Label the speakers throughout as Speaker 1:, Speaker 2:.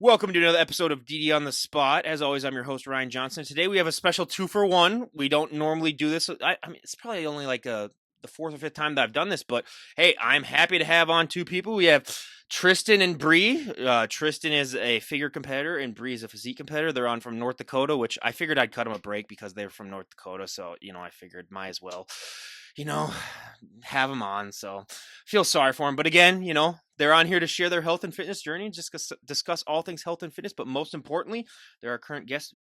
Speaker 1: Welcome to another episode of DD on the Spot. As always, I'm your host, Ryan Johnson. Today we have a special 2-for-1. We don't normally do this. I mean, it's probably only like the fourth or fifth time that I've done this, but hey, I'm happy to have on two people. We have Tristen and Bree. Tristen is a figure competitor and Bree is a physique competitor. They're on from North Dakota, which I figured I'd cut them a break because they're from North Dakota. So, I figured might as well, you know, have them on. So feel sorry for them. But again, they're on here to share their health and fitness journey and just discuss all things health and fitness. But most importantly, they're our current guests.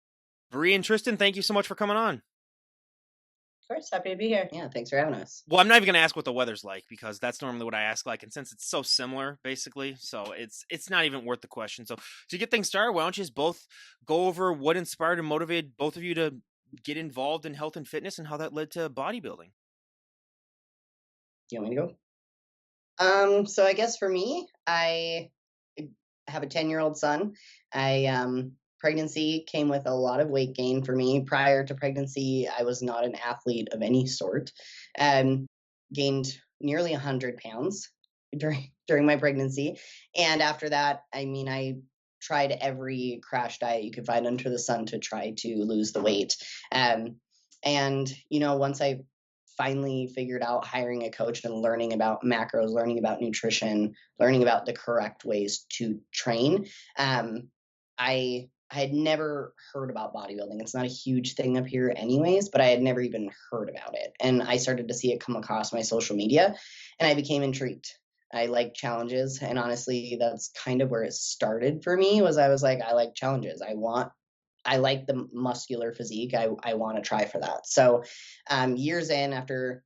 Speaker 1: Bree and Tristen, thank you so much for coming on.
Speaker 2: Of course, happy to be here.
Speaker 3: Yeah, thanks for having us.
Speaker 1: Well, I'm not even going to ask what the weather's like because that's normally what I ask. And since it's so similar, basically, so it's not even worth the question. So to get things started, why don't you just both go over what inspired and motivated both of you to get involved in health and fitness and how that led to bodybuilding?
Speaker 3: You want me to go? So I guess for me, I have a 10-year-old son. Pregnancy came with a lot of weight gain for me. Prior to pregnancy, I was not an athlete of any sort. Gained nearly 100 pounds during my pregnancy. And after that, I tried every crash diet you could find under the sun to try to lose the weight. Once I finally figured out hiring a coach and learning about macros, learning about nutrition, learning about the correct ways to train, I had never heard about bodybuilding. It's not a huge thing up here anyways, but I had never even heard about it. And I started to see it come across my social media and I became intrigued. I like challenges. And honestly, that's kind of where it started for me. I was like, I like challenges. I like the muscular physique. I want to try for that. So years in, after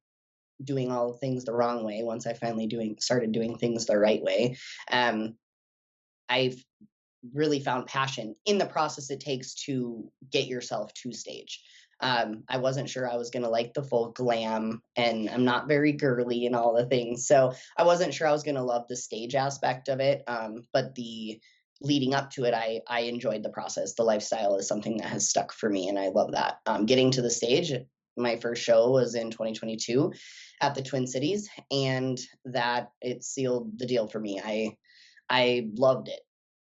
Speaker 3: doing all things the wrong way, once I finally started doing things the right way, I've really found passion in the process it takes to get yourself to stage. I wasn't sure I was going to like the full glam, and I'm not very girly and all the things. So I wasn't sure I was going to love the stage aspect of it. But the leading up to it, I enjoyed the process. The lifestyle is something that has stuck for me, and I love that. Getting to the stage, my first show was in 2022 at the Twin Cities, and that it sealed the deal for me. I loved it.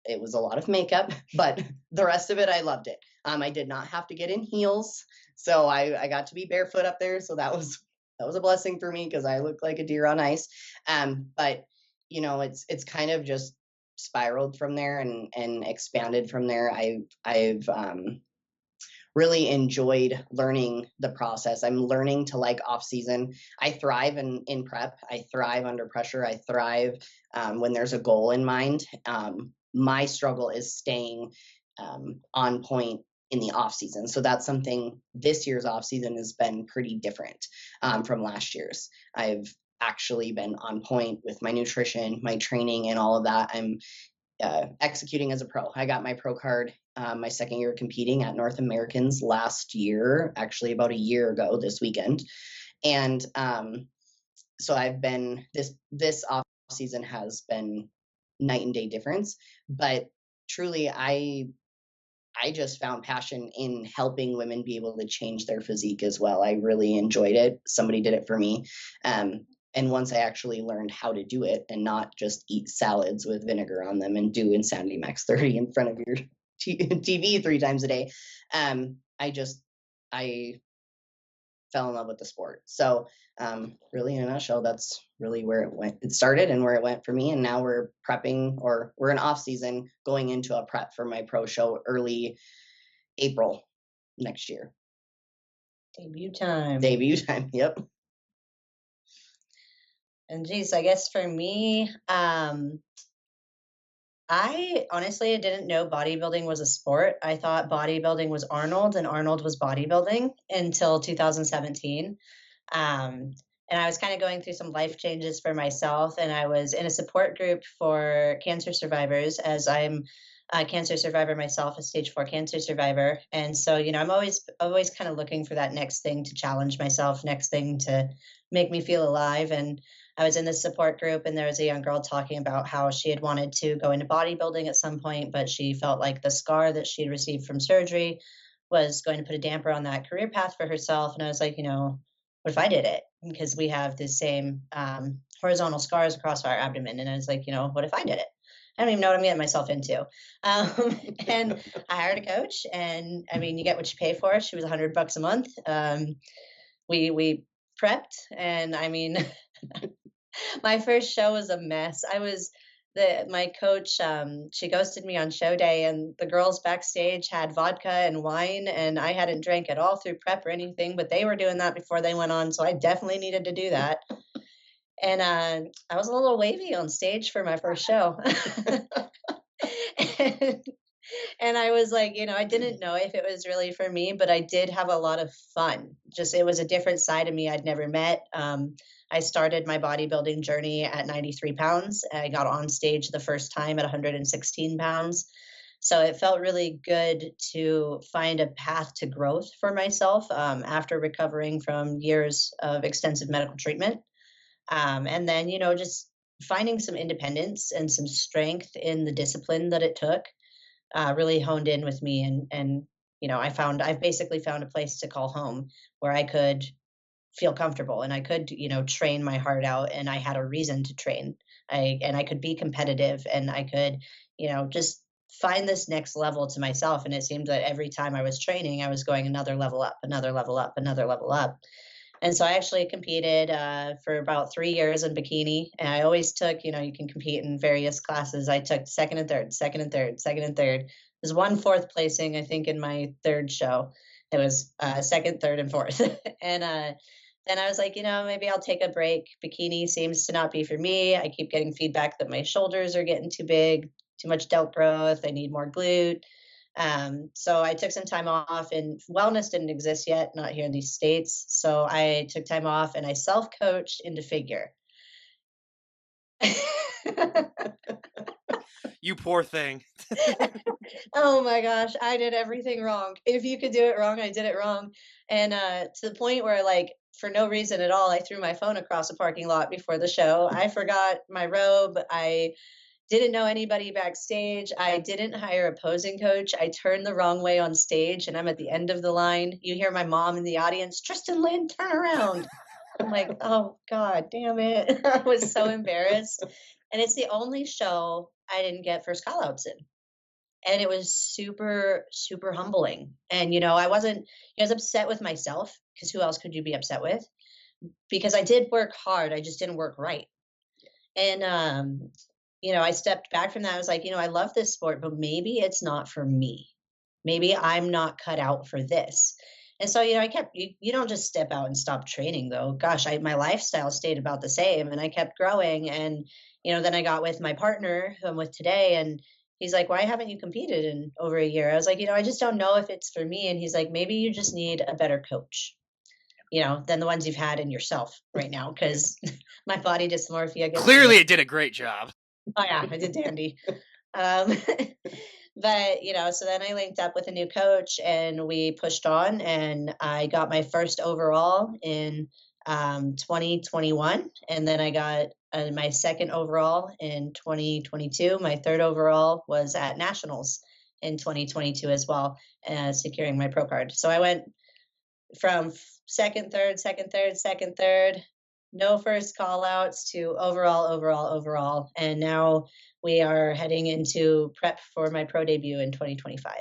Speaker 3: It was a lot of makeup, but the rest of it, I loved it. I did not have to get in heels, so I got to be barefoot up there. So that was a blessing for me because I look like a deer on ice. But it's kind of just spiraled from there and expanded from there. I've really enjoyed learning the process. I'm learning to like off season. I thrive in prep. I thrive under pressure. I thrive when there's a goal in mind. My struggle is staying on point in the off season. So that's something this year's off season has been pretty different from last year's. I've actually been on point with my nutrition, my training, and all of that. I'm executing as a pro. I got my pro card my second year competing at North Americans last year, actually about a year ago this weekend. And so I've been, this off season has been night and day difference, but truly I just found passion in helping women be able to change their physique as well. I really enjoyed it. Somebody did it for me. And once I actually learned how to do it and not just eat salads with vinegar on them and do Insanity Max 30 in front of your TV 3 times a day, I fell in love with the sport. So really in a nutshell, that's really where it started and where it went for me. And now we're prepping, or we're in off season going into a prep for my pro show early April next year.
Speaker 2: Debut time.
Speaker 3: Yep.
Speaker 2: And geez, I guess for me, I honestly didn't know bodybuilding was a sport. I thought bodybuilding was Arnold and Arnold was bodybuilding until 2017. And I was kind of going through some life changes for myself, and I was in a support group for cancer survivors, as I'm a cancer survivor myself, a stage 4 cancer survivor. And so, I'm always kind of looking for that next thing to challenge myself, next thing to make me feel alive. And I was in this support group, and there was a young girl talking about how she had wanted to go into bodybuilding at some point, but she felt like the scar that she had received from surgery was going to put a damper on that career path for herself. And I was like, what if I did it? Because we have the same horizontal scars across our abdomen. And I was like, what if I did it? I don't even know what I'm getting myself into. And I hired a coach, and I mean, you get what you pay for. She was $100 a month. We prepped, and I mean, my first show was a mess. I was the my coach. She ghosted me on show day, and the girls backstage had vodka and wine, and I hadn't drank at all through prep or anything. But they were doing that before they went on, so I definitely needed to do that. And I was a little wavy on stage for my first show. and, and I was like, I didn't know if it was really for me, but I did have a lot of fun. Just it was a different side of me I'd never met. I started my bodybuilding journey at 93 pounds. I got on stage the first time at 116 pounds. So it felt really good to find a path to growth for myself after recovering from years of extensive medical treatment. And then, just finding some independence and some strength in the discipline that it took really honed in with me. And, I've basically found a place to call home where I could feel comfortable and I could, train my heart out, and I had a reason to train. And I could be competitive, and I could, just find this next level to myself. And it seemed that every time I was training, I was going another level up, another level up, another level up. And so I actually competed for about 3 years in bikini. And I always took, you can compete in various classes. I took second and third, second and third, second and third. There's one fourth placing, I think, in my third show. It was second, third, and fourth. And then I was like, maybe I'll take a break. Bikini seems to not be for me. I keep getting feedback that my shoulders are getting too big, too much delt growth. I need more glute. So I took some time off, and wellness didn't exist yet, not here in these States. So I took time off and I self coached into figure.
Speaker 1: You poor thing.
Speaker 2: Oh my gosh, I did everything wrong. If you could do it wrong, I did it wrong. And to the point where, like, for no reason at all, I threw my phone across a parking lot before the show. I forgot my robe. I didn't know anybody backstage. I didn't hire a posing coach. I turned the wrong way on stage, and I'm at the end of the line. You hear my mom in the audience, Tristen, Lynn, turn around. I'm like, oh God, damn it. I was so embarrassed. And it's the only show I didn't get first call outs in. And it was super, super humbling. And, I was upset with myself, because who else could you be upset with? Because I did work hard. I just didn't work right. And, I stepped back from that. I was like, I love this sport, but maybe it's not for me. Maybe I'm not cut out for this. And so, I kept, you don't just step out and stop training though. Gosh, my lifestyle stayed about the same, and I kept growing. And, then I got with my partner who I'm with today, and he's like, why haven't you competed in over a year? I was like, I just don't know if it's for me. And he's like, maybe you just need a better coach, than the ones you've had in yourself right now. Cause my body dysmorphia gets
Speaker 1: Clearly, it did a great job.
Speaker 2: Oh yeah, I did dandy. Um, but so then I linked up with a new coach, and we pushed on, and I got my first overall in 2021, and then I got my second overall in 2022. My third overall was at nationals in 2022 as well, securing my pro card. So I went from second, third, second, third, second, third, no first call outs, to overall, overall, overall. And now we are heading into prep for my pro debut in 2025.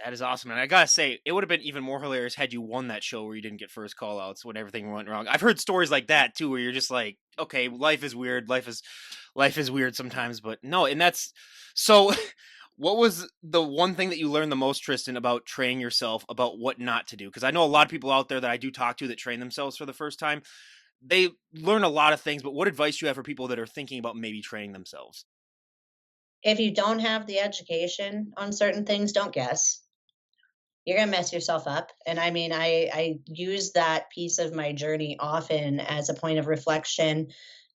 Speaker 1: That is awesome. And I gotta say, it would have been even more hilarious had you won that show where you didn't get first call outs when everything went wrong. I've heard stories like that too, where you're just like, okay, life is weird. Life is weird sometimes, but no, and that's so what was the one thing that you learned the most, Tristen, about training yourself, about what not to do? Because I know a lot of people out there that I do talk to that train themselves for the first time. They learn a lot of things, but what advice do you have for people that are thinking about maybe training themselves?
Speaker 2: If you don't have the education on certain things, don't guess. You're going to mess yourself up. And I mean, I use that piece of my journey often as a point of reflection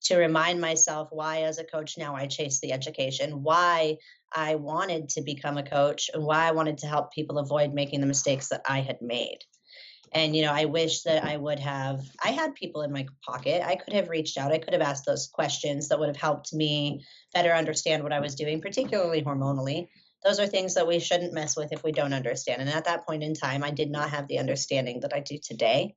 Speaker 2: to remind myself why, as a coach, now I chase the education, why I wanted to become a coach, and why I wanted to help people avoid making the mistakes that I had made. And, I wish that I had people in my pocket. I could have reached out. I could have asked those questions that would have helped me better understand what I was doing, particularly hormonally. Those are things that we shouldn't mess with if we don't understand. And at that point in time, I did not have the understanding that I do today.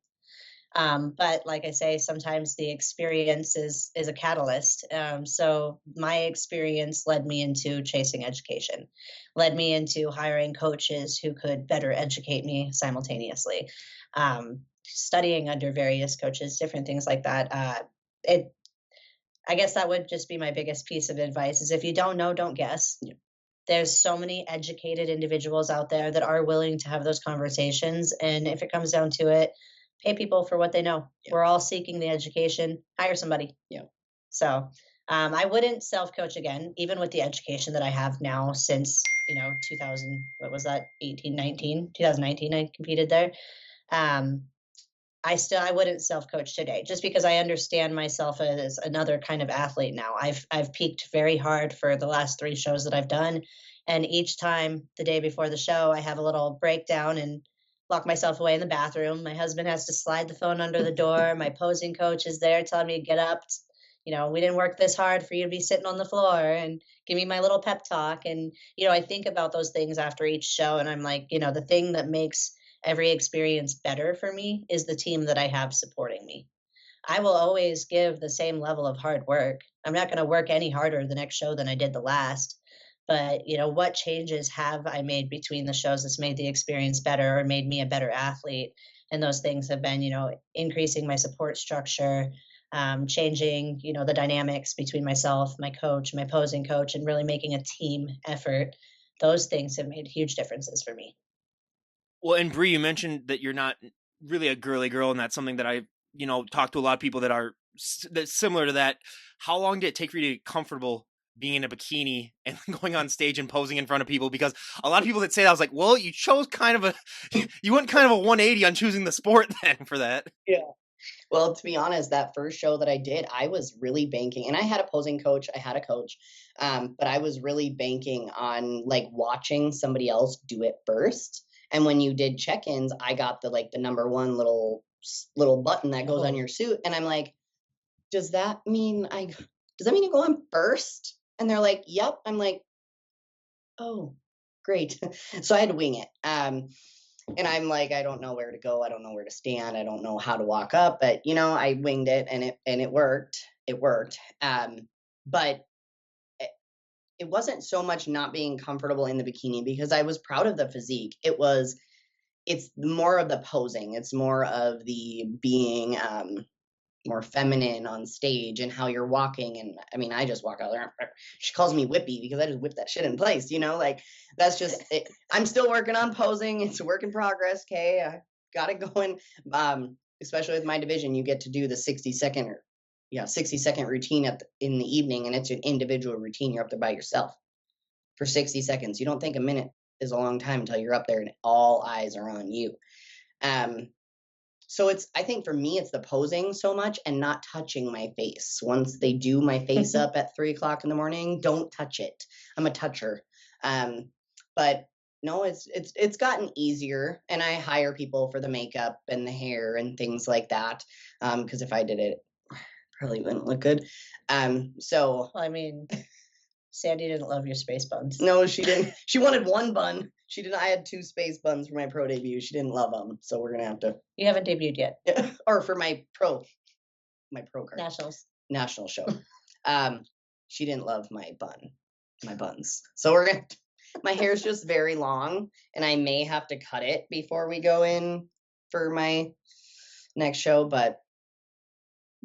Speaker 2: But like I say, sometimes the experience is a catalyst. So my experience led me into chasing education, led me into hiring coaches who could better educate me simultaneously, studying under various coaches, different things like that. It I guess that would just be my biggest piece of advice is if you don't know, don't guess. There's so many educated individuals out there that are willing to have those conversations. And if it comes down to it, pay people for what they know.
Speaker 3: Yeah.
Speaker 2: We're all seeking the education, hire somebody.
Speaker 3: Yeah.
Speaker 2: So I wouldn't self coach again, even with the education that I have now since, 2000, what was that, 18, 19, 2019, I competed there. Um, I wouldn't self-coach today just because I understand myself as another kind of athlete now. I've peaked very hard for the last 3 shows that I've done, and each time the day before the show, I have a little breakdown and lock myself away in the bathroom. My husband has to slide the phone under the door. My posing coach is there telling me to get up. We didn't work this hard for you to be sitting on the floor and give me my little pep talk. And, I think about those things after each show and I'm like, the thing that makes every experience better for me is the team that I have supporting me. I will always give the same level of hard work. I'm not going to work any harder the next show than I did the last. But, what changes have I made between the shows that's made the experience better or made me a better athlete? And those things have been, increasing my support structure, changing, the dynamics between myself, my coach, my posing coach, and really making a team effort. Those things have made huge differences for me.
Speaker 1: Well, and Bree, you mentioned that you're not really a girly girl, and that's something that I, talk to a lot of people that are that's similar to that. How long did it take for you to get comfortable being in a bikini and going on stage and posing in front of people? Because a lot of people that say that, I was like, well, you chose kind of a, you went kind of a 180 on choosing the sport then for that.
Speaker 3: Yeah. Well, to be honest, that first show that I did, I was really banking, and I had a posing coach, I had a coach, but I was really banking on like watching somebody else do it first. And when you did check-ins, I got the number one little button that goes on
Speaker 2: Oh.
Speaker 3: your suit, and I'm like, does that mean you go on first? And they're like, yep. I'm like, oh, great. So I had to wing it. And I'm like, I don't know where to go. I don't know where to stand. I don't know how to walk up, but I winged it and it worked. It worked. But it wasn't so much not being comfortable in the bikini because I was proud of the physique. It's more of the posing. It's more of the being more feminine on stage and how you're walking. And I mean, I just walk out there. She calls me whippy because I just whip that shit in place, like that's just it. I'm still working on posing. It's a work in progress. Okay. I got it going. Especially with my division, you get to do the 60-second routine in the evening. And it's an individual routine. You're up there by yourself for 60 seconds. You don't think a minute is a long time until you're up there and all eyes are on you. So I think for me, it's the posing so much and not touching my face. Once they do my face up at 3:00 in the morning, don't touch it. I'm a toucher. But no, it's gotten easier, and I hire people for the makeup and the hair and things like that. Because if I did it, probably wouldn't look good. So
Speaker 2: I mean, Sandy didn't love your space buns.
Speaker 3: no, she didn't. She wanted one bun. She didn't. I had 2 space buns for my pro debut. She didn't love them, so we're gonna have to.
Speaker 2: You haven't debuted yet.
Speaker 3: Or for my pro card. National show. She didn't love my buns. So we're gonna. My hair's just very long, and I may have to cut it before we go in for my next show, but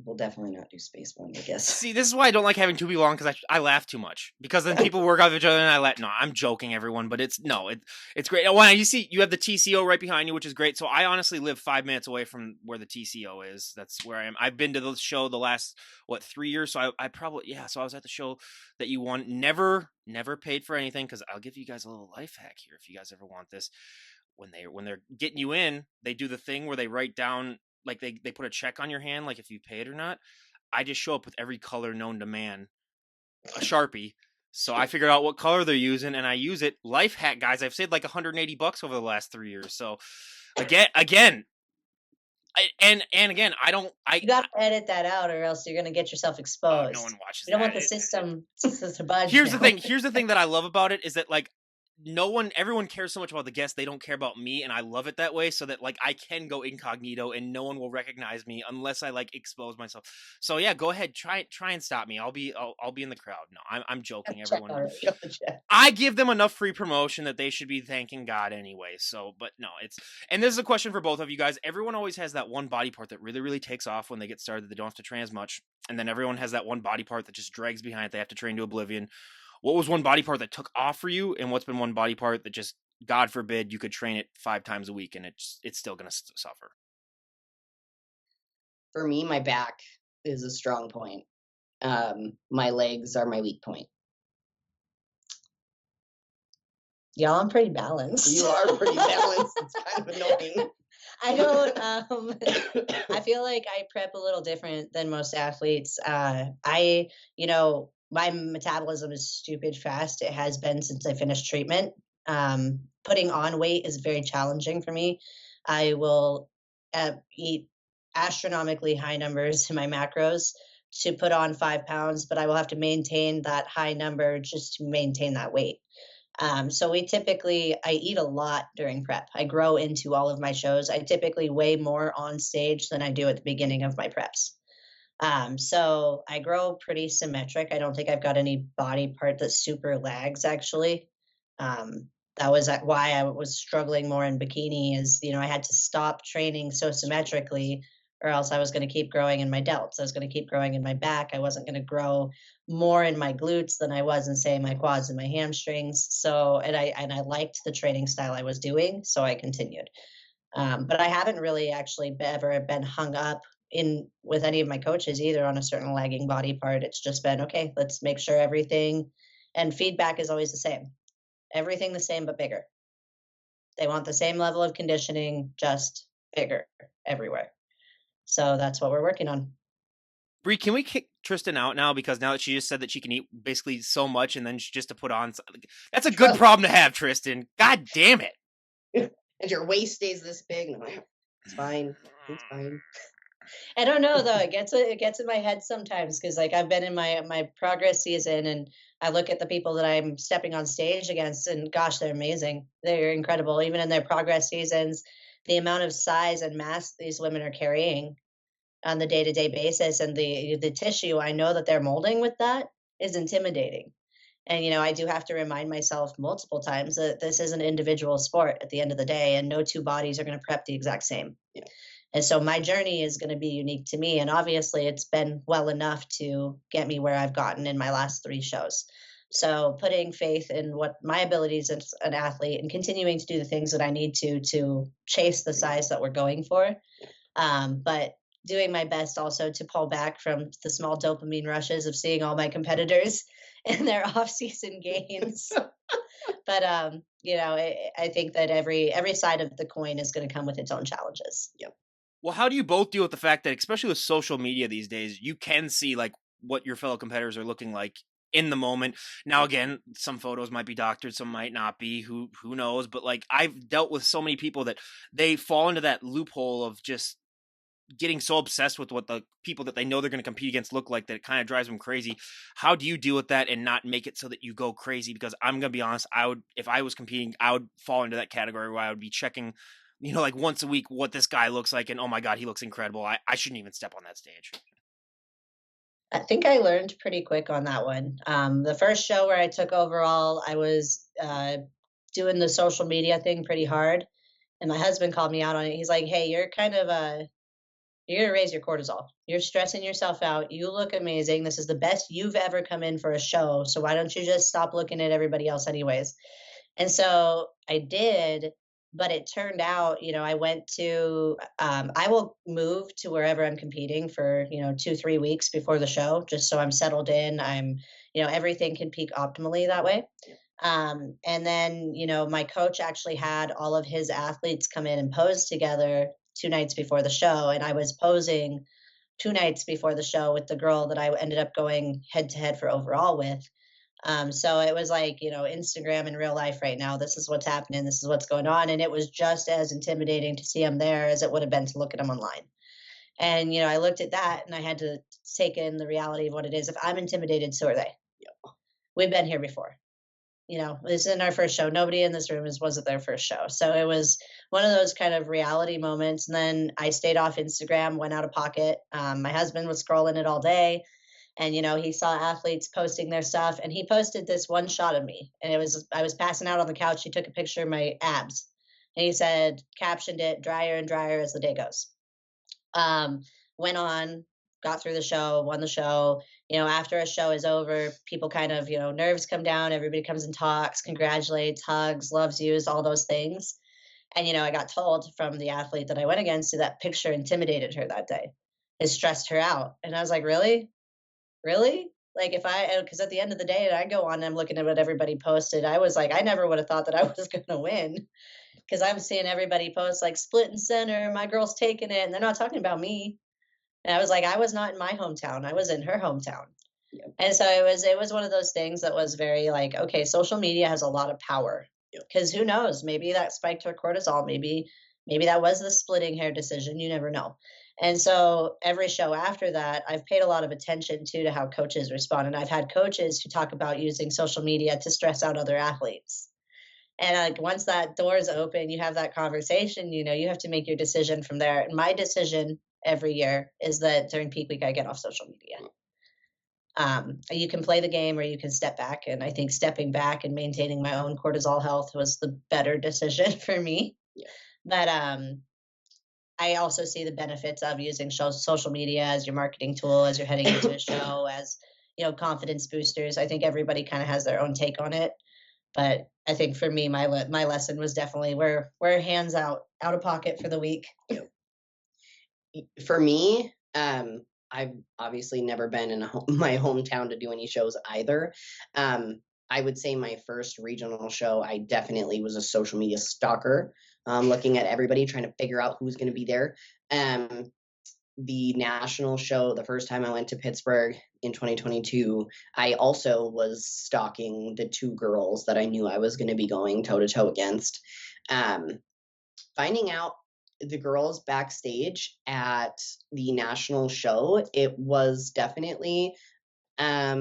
Speaker 3: we'll definitely not do space buns, I guess.
Speaker 1: See, this is why I don't like having 2 people on because I laugh too much. Because then people work off each other and I laugh. No, I'm joking, everyone, but it's great. Well, you see, you have the TCO right behind you, which is great. So I honestly live 5 minutes away from where the TCO is. That's where I am. I've been to the show the last 3 years. So I probably So I was at the show that you won. Never paid for anything because I'll give you guys a little life hack here if you guys ever want this. When they're getting you in, they do the thing where they write down. Like they put a check on your hand, like if you pay it or not. I just show up with every color known to man, a Sharpie. So I figured out what color they're using and I use it. Life hack, guys. I've saved like $180 over the last 3 years. So again, again, I don't.
Speaker 2: You got to edit that out, or else you're going to get yourself exposed.
Speaker 1: No one watches.
Speaker 2: We don't want the system to budge.
Speaker 1: Here's the thing. Here's the thing that I love about it is that like everyone cares so much about the guest, they don't care about me, and I love it that way, so that like I can go incognito and no one will recognize me unless I like expose myself. So yeah, go ahead, try and stop me. I'll be in the crowd. No, I'm joking,
Speaker 2: Check
Speaker 1: everyone.
Speaker 2: already.
Speaker 3: Cut the check.
Speaker 1: I give them enough free promotion that they should be thanking God anyway. So, but no, and this is a question for both of you guys. Everyone always has that one body part that really, really takes off when they get started. They don't have to train as much. And then everyone has that one body part that just drags behind it. They have to train to oblivion. What was one body part that took off for you? And what's been one body part that just, God forbid, you could train it 5 times a week and it's still going to suffer?
Speaker 3: For me, my back is a strong point. My legs are my weak point.
Speaker 2: Y'all, I'm pretty balanced.
Speaker 3: You are pretty balanced. It's kind of annoying.
Speaker 2: I don't. I feel like I prep a little different than most athletes. My metabolism is stupid fast. It has been since I finished treatment. Putting on weight is very challenging for me. I will eat astronomically high numbers in my macros to put on 5 pounds, but I will have to maintain that high number just to maintain that weight. So I eat a lot during prep. I grow into all of my shows. I typically weigh more on stage than I do at the beginning of my preps. So I grow pretty symmetric. I don't think I've got any body part that super lags actually. That was why I was struggling more in bikini is, I had to stop training so symmetrically or else I was going to keep growing in my delts. I was going to keep growing in my back. I wasn't going to grow more in my glutes than I was in say my quads and my hamstrings. So, and I liked the training style I was doing. So I continued. But I haven't really actually ever been hung up in with any of my coaches either on a certain lagging body part. It's just been, okay, let's make sure everything, and feedback is always the same. Everything the same, but bigger. They want the same level of conditioning, just bigger everywhere. So that's what we're working on.
Speaker 1: Bree, can we kick Tristen out now? Because now that she just said that she can eat basically so much and then just to put on, that's a good problem to have, Tristen. God damn it.
Speaker 3: And your waist stays this big. And I'm like, it's fine. It's fine.
Speaker 2: I don't know though. It gets in my head sometimes because like I've been in my progress season and I look at the people that I'm stepping on stage against and gosh, they're amazing. They're incredible. Even in their progress seasons, the amount of size and mass these women are carrying on the day-to-day basis and the tissue I know that they're molding with that is intimidating. And I do have to remind myself multiple times that this is an individual sport at the end of the day and no two bodies are going to prep the exact same.
Speaker 3: Yeah.
Speaker 2: And so my journey is going to be unique to me. And obviously, it's been well enough to get me where I've gotten in my last 3 shows. So putting faith in what my abilities as an athlete and continuing to do the things that I need to chase the size that we're going for. But doing my best also to pull back from the small dopamine rushes of seeing all my competitors and their off-season gains. But I think that every side of the coin is going to come with its own challenges.
Speaker 3: Yep.
Speaker 1: Well, how do you both deal with the fact that, especially with social media these days, you can see like what your fellow competitors are looking like in the moment? Now, again, some photos might be doctored, some might not be. Who knows? But like, I've dealt with so many people that they fall into that loophole of just getting so obsessed with what the people that they know they're going to compete against look like that it kind of drives them crazy. How do you deal with that and not make it so that you go crazy? Because I'm going to be honest, if I was competing, I would fall into that category where I would be checking, like once a week what this guy looks like and oh my God, he looks incredible. I shouldn't even step on that stage.
Speaker 2: I think I learned pretty quick on that one. The first show where I took overall, I was doing the social media thing pretty hard. And my husband called me out on it. He's like, hey, you're kind of you're going to raise your cortisol. You're stressing yourself out. You look amazing. This is the best you've ever come in for a show. So why don't you just stop looking at everybody else anyways? And so I did, but it turned out, I will move to wherever I'm competing for, 2, 3 weeks before the show, just so I'm settled in. Everything can peak optimally that way. And then, my coach actually had all of his athletes come in and pose together 2 nights before the show. And I was posing 2 nights before the show with the girl that I ended up going head to head for overall with. So it was like, Instagram in real life right now. This is what's happening. This is what's going on. And it was just as intimidating to see him there as it would have been to look at him online. And, I looked at that and I had to take in the reality of what it is. If I'm intimidated, so are they.
Speaker 3: Yep.
Speaker 2: We've been here before. this isn't our first show. Nobody in this room wasn't their first show. So it was one of those kind of reality moments. And then I stayed off Instagram, went out of pocket. My husband was scrolling it all day. And, he saw athletes posting their stuff. And he posted this one shot of me. And I was passing out on the couch. He took a picture of my abs. And he said, captioned it, drier and drier as the day goes. Went on, got through the show, won the show. After a show is over, people kind of, nerves come down. Everybody comes and talks, congratulates, hugs, loves yous, all those things. And, I got told from the athlete that I went against that picture intimidated her that day. It stressed her out. And I was like, really? Really? Like because at the end of the day, I go on and I'm looking at what everybody posted. I was like, I never would have thought that I was going to win, because I'm seeing everybody post like split and center, my girl's taking it, and they're not talking about me. And I was like, I was not in my hometown. I was in her hometown.
Speaker 3: Yep.
Speaker 2: And so it was one of those things that was very like, okay, social media has a lot of power, because who knows, maybe that spiked her cortisol. Maybe that was the splitting hair decision. You never know. And so every show after that, I've paid a lot of attention to how coaches respond. And I've had coaches who talk about using social media to stress out other athletes. And like once that door is open, you have that conversation, you have to make your decision from there. And my decision every year is that during peak week, I get off social media. You can play the game or you can step back. And I think stepping back and maintaining my own cortisol health was the better decision for me.
Speaker 3: Yeah.
Speaker 2: But I also see the benefits of using social media as your marketing tool, as you're heading into a show, as, confidence boosters. I think everybody kind of has their own take on it. But I think for me, my lesson was definitely we're hands out of pocket for the week.
Speaker 3: For me, I've obviously never been in my hometown to do any shows either. I would say my first regional show, I definitely was a social media stalker, looking at everybody, trying to figure out who's going to be there. The national show, the first time I went to Pittsburgh in 2022, I also was stalking the two girls that I knew I was going to be going toe to toe against. Finding out the girls backstage at the national show, it was definitely, I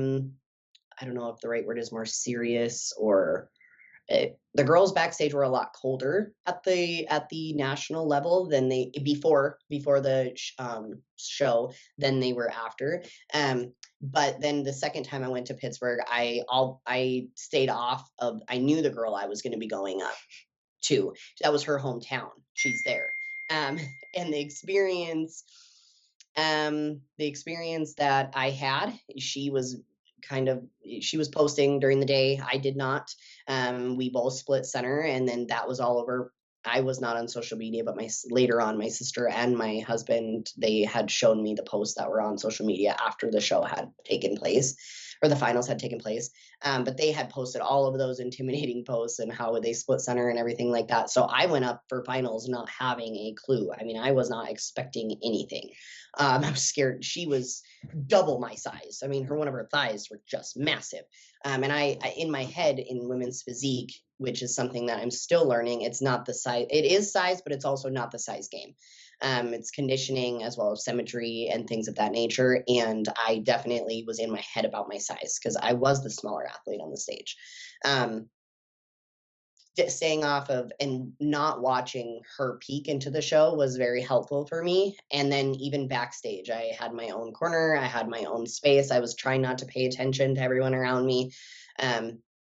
Speaker 3: don't know if the right word is more serious, or the girls backstage were a lot colder at the national level than they before the show than they were after. But then the second time I went to Pittsburgh, I stayed off of. I knew the girl I was going to be going up to. That was her hometown. She's there. And the experience that I had, she was posting during the day. I did not. We both split center, and then that was all over. I was not on social media, but later on, my sister and my husband, they had shown me the posts that were on social media after the show had taken place, or the finals had taken place. But they had posted all of those intimidating posts and how they split center and everything like that. So I went up for finals not having a clue. I mean, I was not expecting anything. I was scared. She was double my size. I mean, one of her thighs were just massive. And I, in my head, in women's physique, which is something that I'm still learning, it's not the size. It is size, but it's also not the size game. It's conditioning as well as symmetry and things of that nature. And I definitely was in my head about my size because I was the smaller athlete on the stage. Staying off of and not watching her peek into the show was very helpful for me. And then even backstage, I had my own corner. I had my own space. I was trying not to pay attention to everyone around me,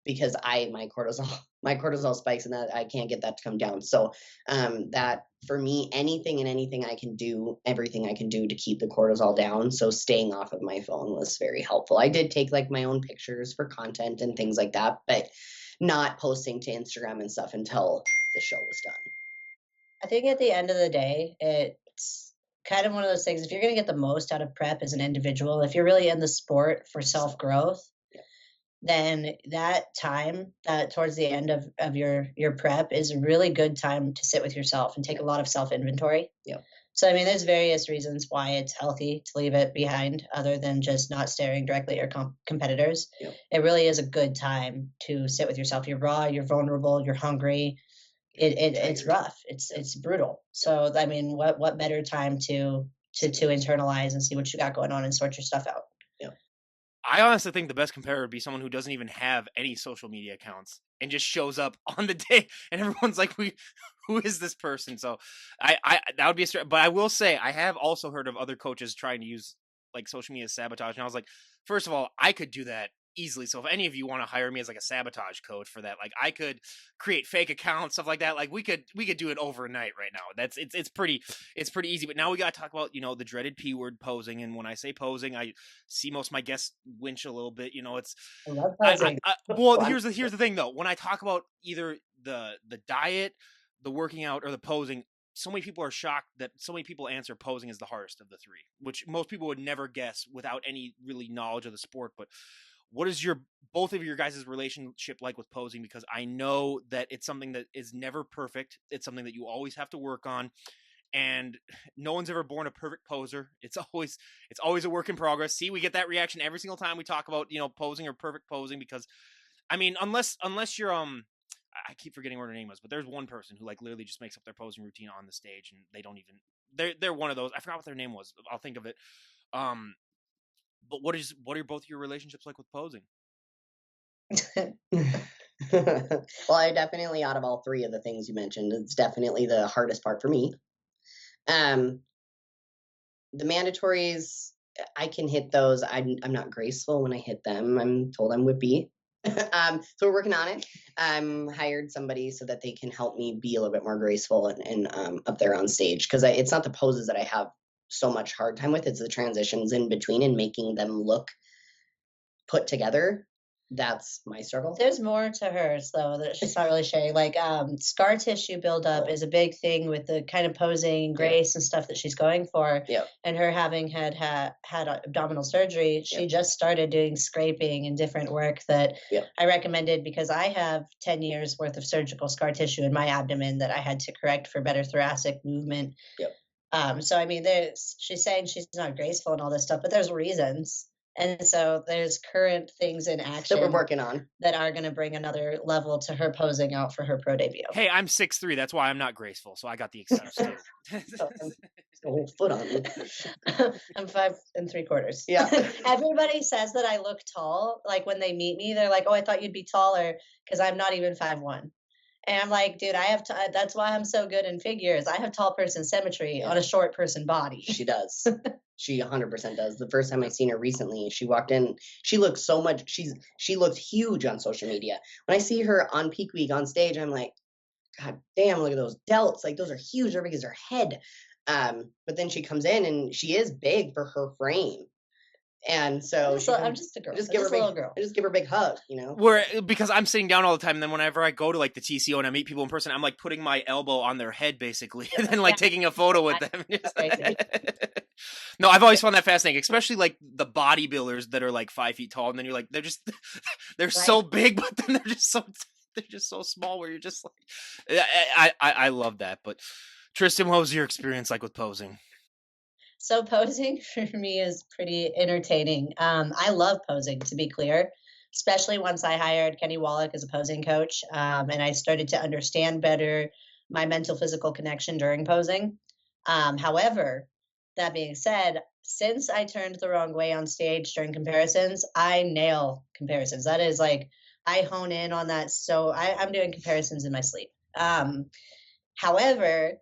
Speaker 3: because my cortisol spikes, and that I can't get that to come down. So that for me, everything I can do to keep the cortisol down. So staying off of my phone was very helpful. I did take like my own pictures for content and things like that, but not posting to Instagram and stuff until the show was done.
Speaker 2: I think at the end of the day, it's kind of one of those things. If you're going to get the most out of prep as an individual, if you're really in the sport for self-growth, then that time towards the end of your prep is a really good time to sit with yourself and take a lot of self-inventory.
Speaker 3: Yeah.
Speaker 2: So, I mean, there's various reasons why it's healthy to leave it behind other than just not staring directly at your competitors.
Speaker 3: Yep.
Speaker 2: It really is a good time to sit with yourself. You're raw, you're vulnerable, you're hungry. It's rough. It's brutal. So, I mean, what better time to internalize and see what you got going on and sort your stuff out.
Speaker 1: I honestly think the best comparator would be someone who doesn't even have any social media accounts and just shows up on the day, and everyone's like, "We, who is this person?" So, I that would be but I will say I have also heard of other coaches trying to use like social media sabotage, and I was like, first of all, I could do that easily. So if any of you want to hire me as like a sabotage coach for that, like I could create fake accounts, stuff like that. Like we could do it overnight right now. It's pretty easy. But now we got to talk about the dreaded P word, posing. And when I say posing, I see most of my guests winch a little bit. It's
Speaker 2: I love
Speaker 1: I
Speaker 2: posing.
Speaker 1: well, here's the thing though. When I talk about either the diet, the working out, or the posing, so many people are shocked that so many people answer posing as the hardest of the three, which most people would never guess without any really knowledge of the sport. But what is both of your guys' relationship like with posing? Because I know that it's something that is never perfect. It's something that you always have to work on, and no one's ever born a perfect poser. It's always a work in progress. See, we get that reaction every single time we talk about posing or perfect posing, because I mean, unless you're I keep forgetting what her name was, but there's one person who like literally just makes up their posing routine on the stage, and they don't even they're one of those. I forgot what their name was. I'll think of it. Um, but what are both your relationships like with posing?
Speaker 3: Well, I definitely, out of all three of the things you mentioned, it's definitely the hardest part for me. Um, the mandatories, I can hit those. I'm not graceful when I hit them. I'm told I'm whippy. So we're working on it. Hired somebody so that they can help me be a little bit more graceful and up there on stage, because it's not the poses that I have so much hard time with. It's the transitions in between and making them look put together. That's my struggle.
Speaker 2: There's more to hers though that she's not really sharing. Like scar tissue buildup is a big thing with the kind of posing, grace, and stuff that she's going for.
Speaker 3: Yep.
Speaker 2: And her having had abdominal surgery, she just started doing scraping and different work that I recommended, because I have 10 years worth of surgical scar tissue in my abdomen that I had to correct for better thoracic movement. So I mean, she's saying she's not graceful and all this stuff, but there's reasons. And so there's current things in
Speaker 3: That
Speaker 2: action
Speaker 3: we're working on.
Speaker 2: that are going to bring another level to her posing out for her pro debut.
Speaker 1: Hey, I'm 6'3". That's why I'm not graceful. So I got the excuse too.
Speaker 3: A whole foot on me.
Speaker 2: I'm 5 3/4.
Speaker 3: Yeah.
Speaker 2: Everybody says that I look tall. Like when they meet me, they're like, "Oh, I thought you'd be taller," because I'm not even 5'1". And I'm like, dude, that's why I'm so good in figures. I have tall person symmetry on a short person body.
Speaker 3: She does. She 100% does. The first time I seen her recently, she walked in, she looked so much, she looked huge on social media. When I see her on peak week on stage, I'm like, God damn, look at those delts. Like, those are huge. They're big as her head. But then she comes in and she is big for her frame. And so
Speaker 2: I'm just a girl.
Speaker 3: I just give her a little girl. I just give her a big hug,
Speaker 1: Because I'm sitting down all the time, and then whenever I go to like the TCO and I meet people in person, I'm like putting my elbow on their head basically, and then like taking a photo with them. No, I've always found that fascinating, especially like the bodybuilders that are like 5 feet tall, and then you're like, they're so big, but then they're just so small where you're just like, I love that. But Tristen, what was your experience like with posing?
Speaker 2: So posing for me is pretty entertaining. I love posing, to be clear, especially once I hired Kenny Wallach as a posing coach, and I started to understand better my mental physical connection during posing. However, that being said, since I turned the wrong way on stage during comparisons, I nail comparisons. That is like I hone in on that. So I'm doing comparisons in my sleep. However,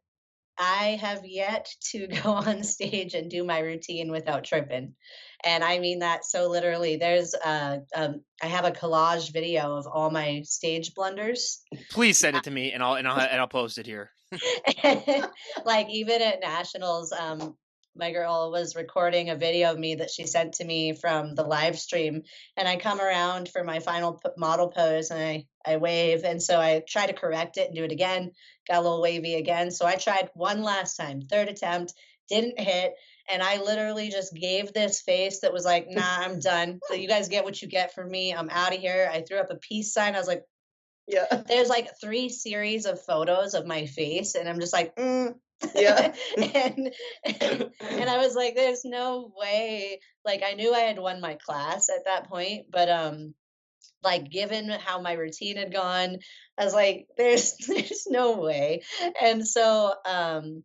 Speaker 2: I have yet to go on stage and do my routine without tripping. And I mean that so literally. I have a collage video of all my stage blunders.
Speaker 1: Please send it to me, and I'll post it here.
Speaker 2: Like even at nationals, my girl was recording a video of me that she sent to me from the live stream, and I come around for my final model pose, and I wave, and so I try to correct it and do it again. Got a little wavy again, so I tried one last time, third attempt, didn't hit, and I literally just gave this face that was like, "Nah, I'm done. So you guys get what you get from me. I'm out of here." I threw up a peace sign. I was like, there's like 3 series of photos of my face, and I'm just like,
Speaker 3: Yeah.
Speaker 2: and I was like, there's no way. Like I knew I had won my class at that point, but like given how my routine had gone, I was like, there's no way. And so I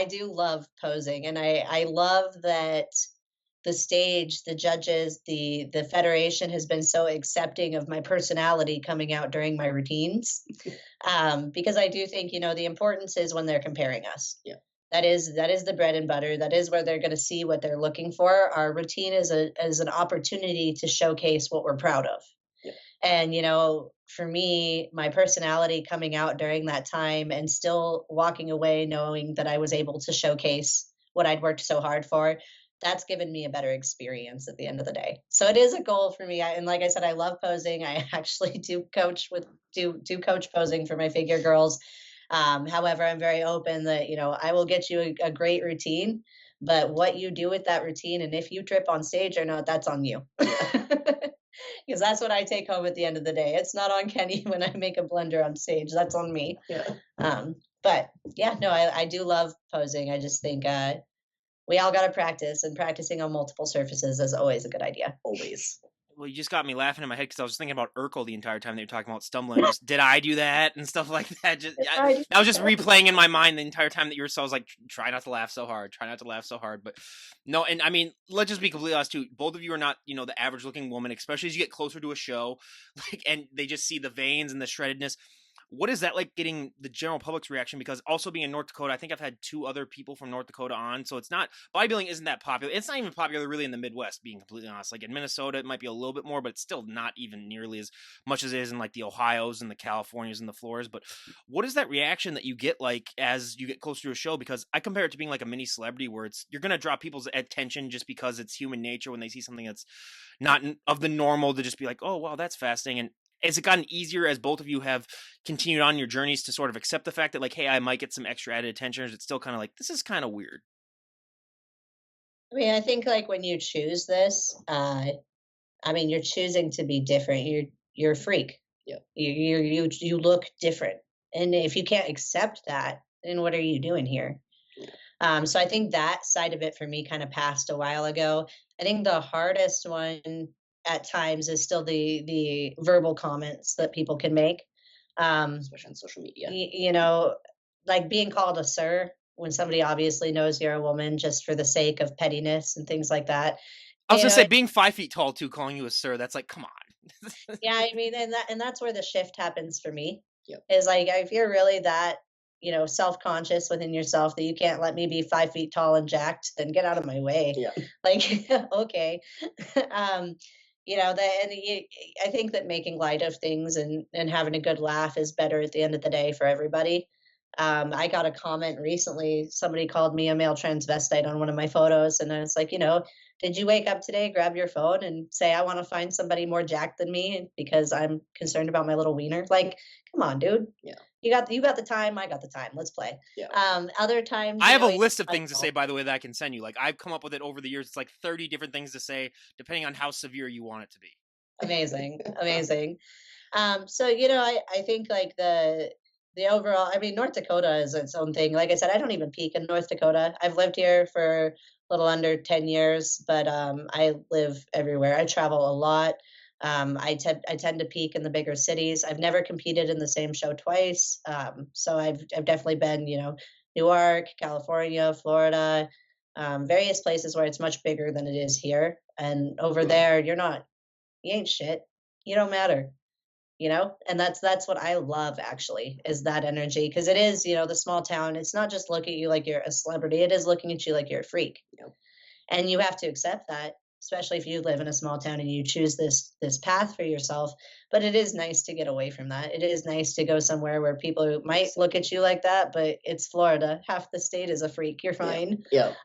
Speaker 2: do love posing, and I love that the stage, the judges, the federation has been so accepting of my personality coming out during my routines. Because I do think, the importance is when they're comparing us.
Speaker 3: Yeah.
Speaker 2: That is the bread and butter. That is where they're going to see what they're looking for. Our routine is an opportunity to showcase what we're proud of.
Speaker 3: Yeah.
Speaker 2: And, for me, my personality coming out during that time and still walking away knowing that I was able to showcase what I'd worked so hard for, that's given me a better experience at the end of the day. So it is a goal for me. And like I said, I love posing. I actually do coach posing for my figure girls. However, I'm very open that, I will get you a great routine, but what you do with that routine and if you trip on stage or not, that's on you. Because that's what I take home at the end of the day. It's not on Kenny when I make a blunder on stage. That's on me.
Speaker 3: Yeah.
Speaker 2: But yeah, no, I do love posing. I just think we all got to practice, and practicing on multiple surfaces is always a good idea.
Speaker 3: Always.
Speaker 1: Well, you just got me laughing in my head because I was thinking about Urkel the entire time that you're talking about stumbling. Just did I do that and stuff like that? I was just replaying in my mind the entire time that you were. So I was like, try not to laugh so hard. Try not to laugh so hard. But no, and I mean, let's just be completely honest too. Both of you are not, the average looking woman, especially as you get closer to a show, and they just see the veins and the shreddedness. What is that like getting the general public's reaction? Because also being in North Dakota, I think I've had 2 other people from North Dakota on. So it's not, bodybuilding isn't that popular. It's not even popular really in the Midwest, being completely honest. Like in Minnesota, it might be a little bit more, but it's still not even nearly as much as it is in like the Ohios and the Californias and the Floridas. But what is that reaction that you get like as you get closer to a show? Because I compare it to being like a mini celebrity where you're going to draw people's attention just because it's human nature when they see something that's not of the normal to just be like, oh, wow, that's fascinating. And has it gotten easier as both of you have continued on your journeys to sort of accept the fact that like, hey, I might get some extra added attention? Or is it still kind of like, this is kind of weird?
Speaker 2: I mean, I think like when you choose this, you're choosing to be different. You're a freak.
Speaker 3: Yeah.
Speaker 2: You look different, and if you can't accept that, then what are you doing here? So I think that side of it for me kind of passed a while ago. I think the hardest one at times is still the verbal comments that people can make.
Speaker 3: Especially on social media.
Speaker 2: Like being called a sir when somebody obviously knows you're a woman just for the sake of pettiness and things like that.
Speaker 1: I was gonna say being 5 feet tall too, calling you a sir, that's like, come on.
Speaker 2: Yeah, I mean, and that's where the shift happens for me.
Speaker 3: Yep.
Speaker 2: Is like if you're really that, self-conscious within yourself that you can't let me be 5 feet tall and jacked, then get out of my way.
Speaker 3: Yeah.
Speaker 2: Like, okay. I think that making light of things and having a good laugh is better at the end of the day for everybody. I got a comment recently. Somebody called me a male transvestite on one of my photos, and I was like, did you wake up today, grab your phone, and say, I want to find somebody more jacked than me because I'm concerned about my little wiener? Like, come on, dude.
Speaker 3: Yeah.
Speaker 2: You got the time. I got the time. Let's play.
Speaker 3: Yeah.
Speaker 2: Other times,
Speaker 1: I have a list of things to say, by the way, that I can send you. Like I've come up with it over the years. It's like 30 different things to say, depending on how severe you want it to be.
Speaker 2: Amazing, amazing. So I think like the overall, North Dakota is its own thing. Like I said, I don't even peak in North Dakota. I've lived here for a little under 10 years, but I live everywhere. I travel a lot. I tend to peak in the bigger cities. I've never competed in the same show twice. So I've definitely been, Newark, California, Florida, various places where it's much bigger than it is here. And over there, you ain't shit. You don't matter. And that's what I love actually, is that energy, because it is, the small town. It's not just looking at you like you're a celebrity. It is looking at you like you're a freak.
Speaker 3: Yep.
Speaker 2: And you have to accept that, especially if you live in a small town and you choose this path for yourself. But it is nice to get away from that. It is nice to go somewhere where people might look at you like that, but it's Florida. Half the state is a freak. You're fine.
Speaker 3: Yeah.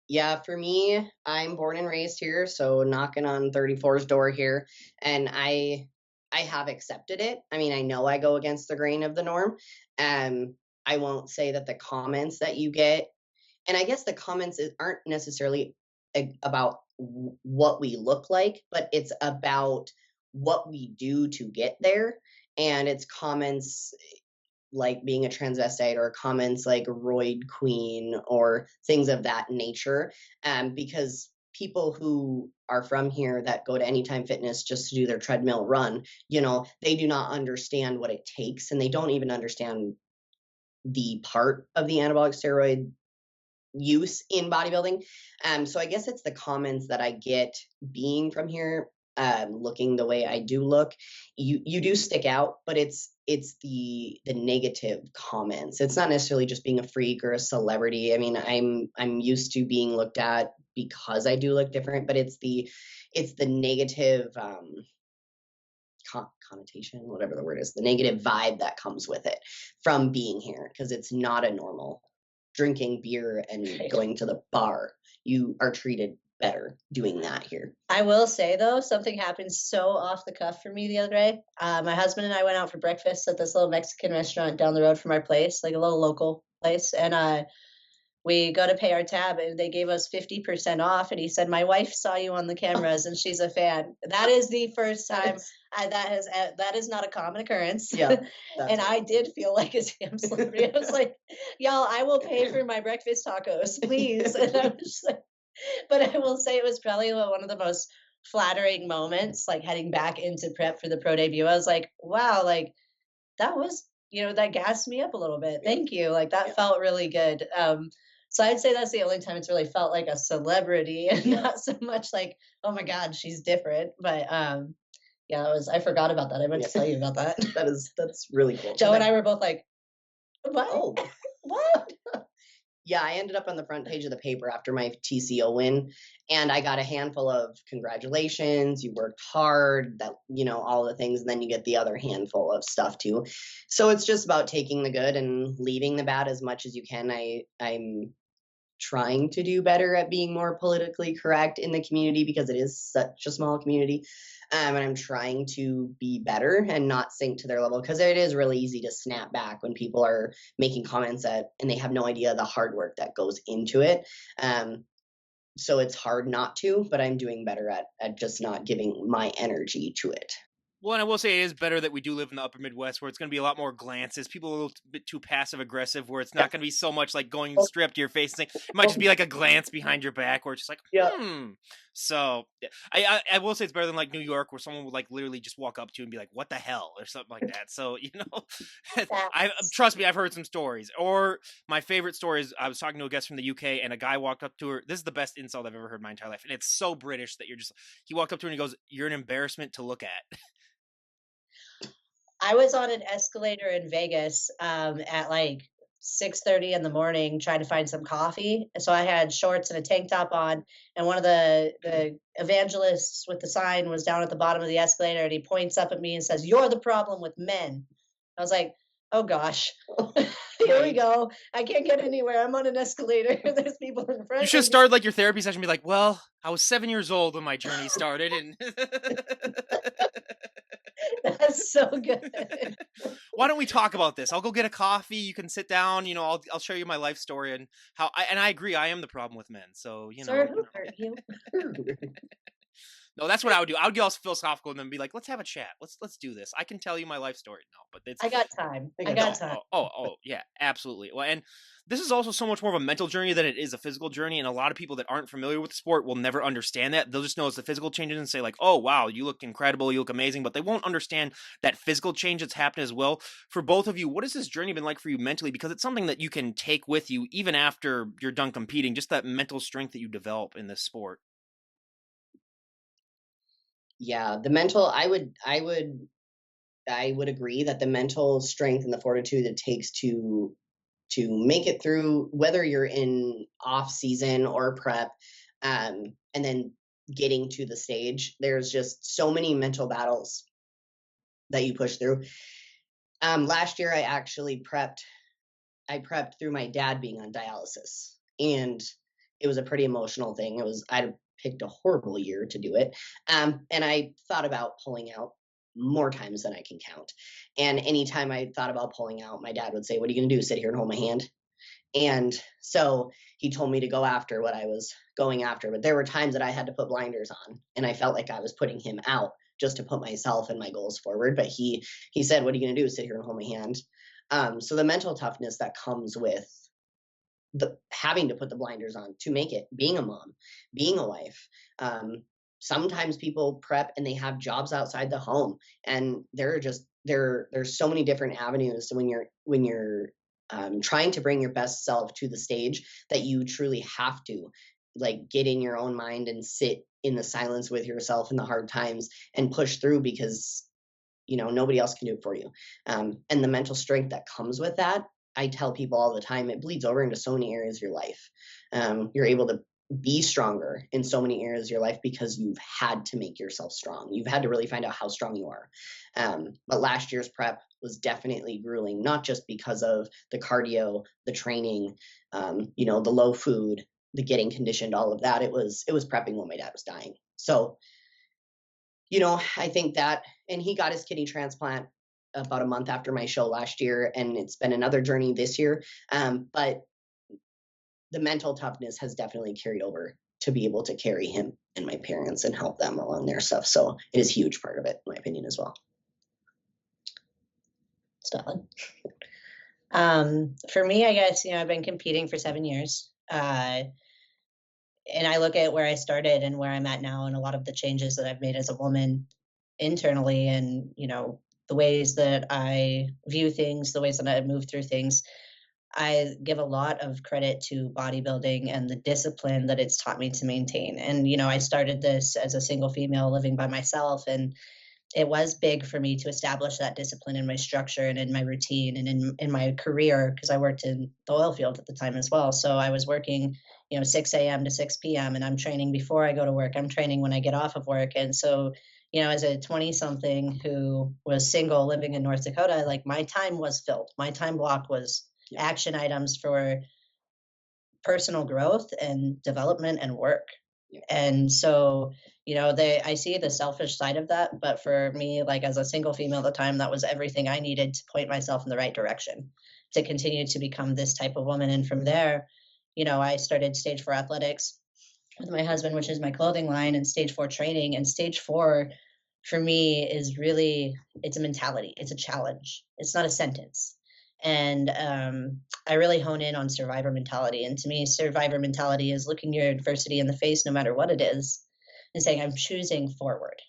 Speaker 3: Yeah, for me, I'm born and raised here, so knocking on 34's door here, and I have accepted it. I mean, I know I go against the grain of the norm. I won't say that the comments that you get, and I guess the comments aren't necessarily about what we look like, but it's about what we do to get there. And it's comments like being a transvestite, or comments like roid queen, or things of that nature. Because people who are from here that go to Anytime Fitness just to do their treadmill run, they do not understand what it takes, and they don't even understand the part of the anabolic steroid use in bodybuilding. So I guess it's the comments that I get being from here, looking the way I do look. You do stick out, but it's the negative comments. It's not necessarily just being a freak or a celebrity. I mean, I'm used to being looked at because I do look different, but it's the negative connotation, whatever the word is, the negative vibe that comes with it from being here, because it's not a normal drinking beer and going to the bar. You are treated better doing that here.
Speaker 2: I will say though, something happened so off the cuff for me the other day. My husband and I went out for breakfast at this little Mexican restaurant down the road from our place, like a little local place, and we go to pay our tab and they gave us 50% off, and he said, my wife saw you on the cameras and she's a fan. That is the first time that is not a common occurrence.
Speaker 3: Yeah.
Speaker 2: And I did feel like a damn celebrity. I was like, y'all, I will pay for my breakfast tacos, please. And I was just like, but I will say it was probably one of the most flattering moments, like heading back into prep for the pro debut. I was like, wow, like that was, that gassed me up a little bit. Thank you. Like that felt really good. So I'd say that's the only time it's really felt like a celebrity and not so much like, oh my God, she's different. But yeah, I forgot about that. I meant to tell you about that.
Speaker 3: That's really cool.
Speaker 2: Joe and I were both like, what?
Speaker 3: Oh,
Speaker 2: What?
Speaker 3: yeah, I ended up on the front page of the paper after my TCO win, and I got a handful of congratulations, you worked hard, that, all the things, and then you get the other handful of stuff too. So it's just about taking the good and leaving the bad as much as you can. I'm trying to do better at being more politically correct in the community because it is such a small community. And I'm trying to be better and not sink to their level, because it is really easy to snap back when people are making comments and they have no idea the hard work that goes into it. So it's hard not to, but I'm doing better at just not giving my energy to it.
Speaker 1: Well, and I will say it is better that we do live in the upper Midwest, where it's going to be a lot more glances. People are a little bit too passive aggressive, where it's not going to be so much like going straight to your face. It might just be like a glance behind your back, where it's just like, So I will say it's better than like New York, where someone would like literally just walk up to you and be like, "What the hell?" or something like that. So trust me, I've heard some stories. Or my favorite story is I was talking to a guest from the UK, and a guy walked up to her. This is the best insult I've ever heard in my entire life, and it's so British that he walked up to her and he goes, "You're an embarrassment to look at."
Speaker 2: I was on an escalator in Vegas at like 6:30 in the morning trying to find some coffee. So I had shorts and a tank top on, and one of the evangelists with the sign was down at the bottom of the escalator, and he points up at me and says, "You're the problem with men." I was like, "Oh gosh, here we go. I can't get anywhere. I'm on an escalator. There's people in front."
Speaker 1: You should have started like your therapy session. Be like, "Well, I was 7 years old when my journey started, and."
Speaker 2: That's so good.
Speaker 1: Why don't we talk about this? I'll go get a coffee. You can sit down. I'll show you my life story and how. I agree. I am the problem with men. So
Speaker 2: Sir, who hurt you?
Speaker 1: No, that's what I would do. I would get all philosophical and then be like, "Let's have a chat. Let's do this. I can tell you my life story." No, but it's
Speaker 2: I got time. I got time.
Speaker 1: Oh, yeah, absolutely. Well, and this is also so much more of a mental journey than it is a physical journey. And a lot of people that aren't familiar with the sport will never understand that. They'll just know it's the physical changes and say like, "Oh, wow, you look incredible. You look amazing," but they won't understand that physical change that's happened as well. For both of you, what has this journey been like for you mentally? Because it's something that you can take with you even after you're done competing. Just that mental strength that you develop in this sport.
Speaker 3: Yeah, the mental, I would agree that the mental strength and the fortitude it takes to make it through, whether you're in off season or prep, and then getting to the stage, there's just so many mental battles that you push through. Last year I prepped through my dad being on dialysis, and it was a pretty emotional thing. I picked a horrible year to do it. And I thought about pulling out more times than I can count. And anytime I thought about pulling out, my dad would say, "What are you going to do? Sit here and hold my hand?" And so he told me to go after what I was going after. But there were times that I had to put blinders on, and I felt like I was putting him out just to put myself and my goals forward. But he said, "What are you going to do? Sit here and hold my hand?" So the mental toughness that comes with the having to put the blinders on to make it, being a mom, being a wife. Sometimes people prep and they have jobs outside the home, and there's so many different avenues when you're trying to bring your best self to the stage, that you truly have to like get in your own mind and sit in the silence with yourself in the hard times and push through, because nobody else can do it for you. And the mental strength that comes with that, I tell people all the time, it bleeds over into so many areas of your life. You're able to be stronger in so many areas of your life because you've had to make yourself strong. You've had to really find out how strong you are. But last year's prep was definitely grueling, not just because of the cardio, the training, the low food, the getting conditioned, all of that. It was prepping when my dad was dying. So, I think that, and he got his kidney transplant about a month after my show last year, and it's been another journey this year. But the mental toughness has definitely carried over to be able to carry him and my parents and help them along their stuff. So it is a huge part of it, in my opinion, as well.
Speaker 2: Solid. For me, I guess, I've been competing for 7 years. And I look at where I started and where I'm at now, and a lot of the changes that I've made as a woman internally, and, the ways that I view things, the ways that I move through things. I give a lot of credit to bodybuilding and the discipline that it's taught me to maintain. And, I started this as a single female living by myself, and it was big for me to establish that discipline in my structure and in my routine and in my career, because I worked in the oil field at the time as well. So I was working, 6 a.m. to 6 p.m. and I'm training before I go to work. I'm training when I get off of work. And so, as a 20 something who was single living in North Dakota, like my time was filled. My time block was action items for personal growth and development and work. And so, I see the selfish side of that, but for me, like as a single female at the time, that was everything I needed to point myself in the right direction to continue to become this type of woman. And from there, I started Stage 4 Athletics with my husband, which is my clothing line, and Stage 4 training. And Stage 4 for me is really, it's a mentality. It's a challenge. It's not a sentence. And I really hone in on survivor mentality. And to me, survivor mentality is looking your adversity in the face, no matter what it is, and saying, I'm choosing forward.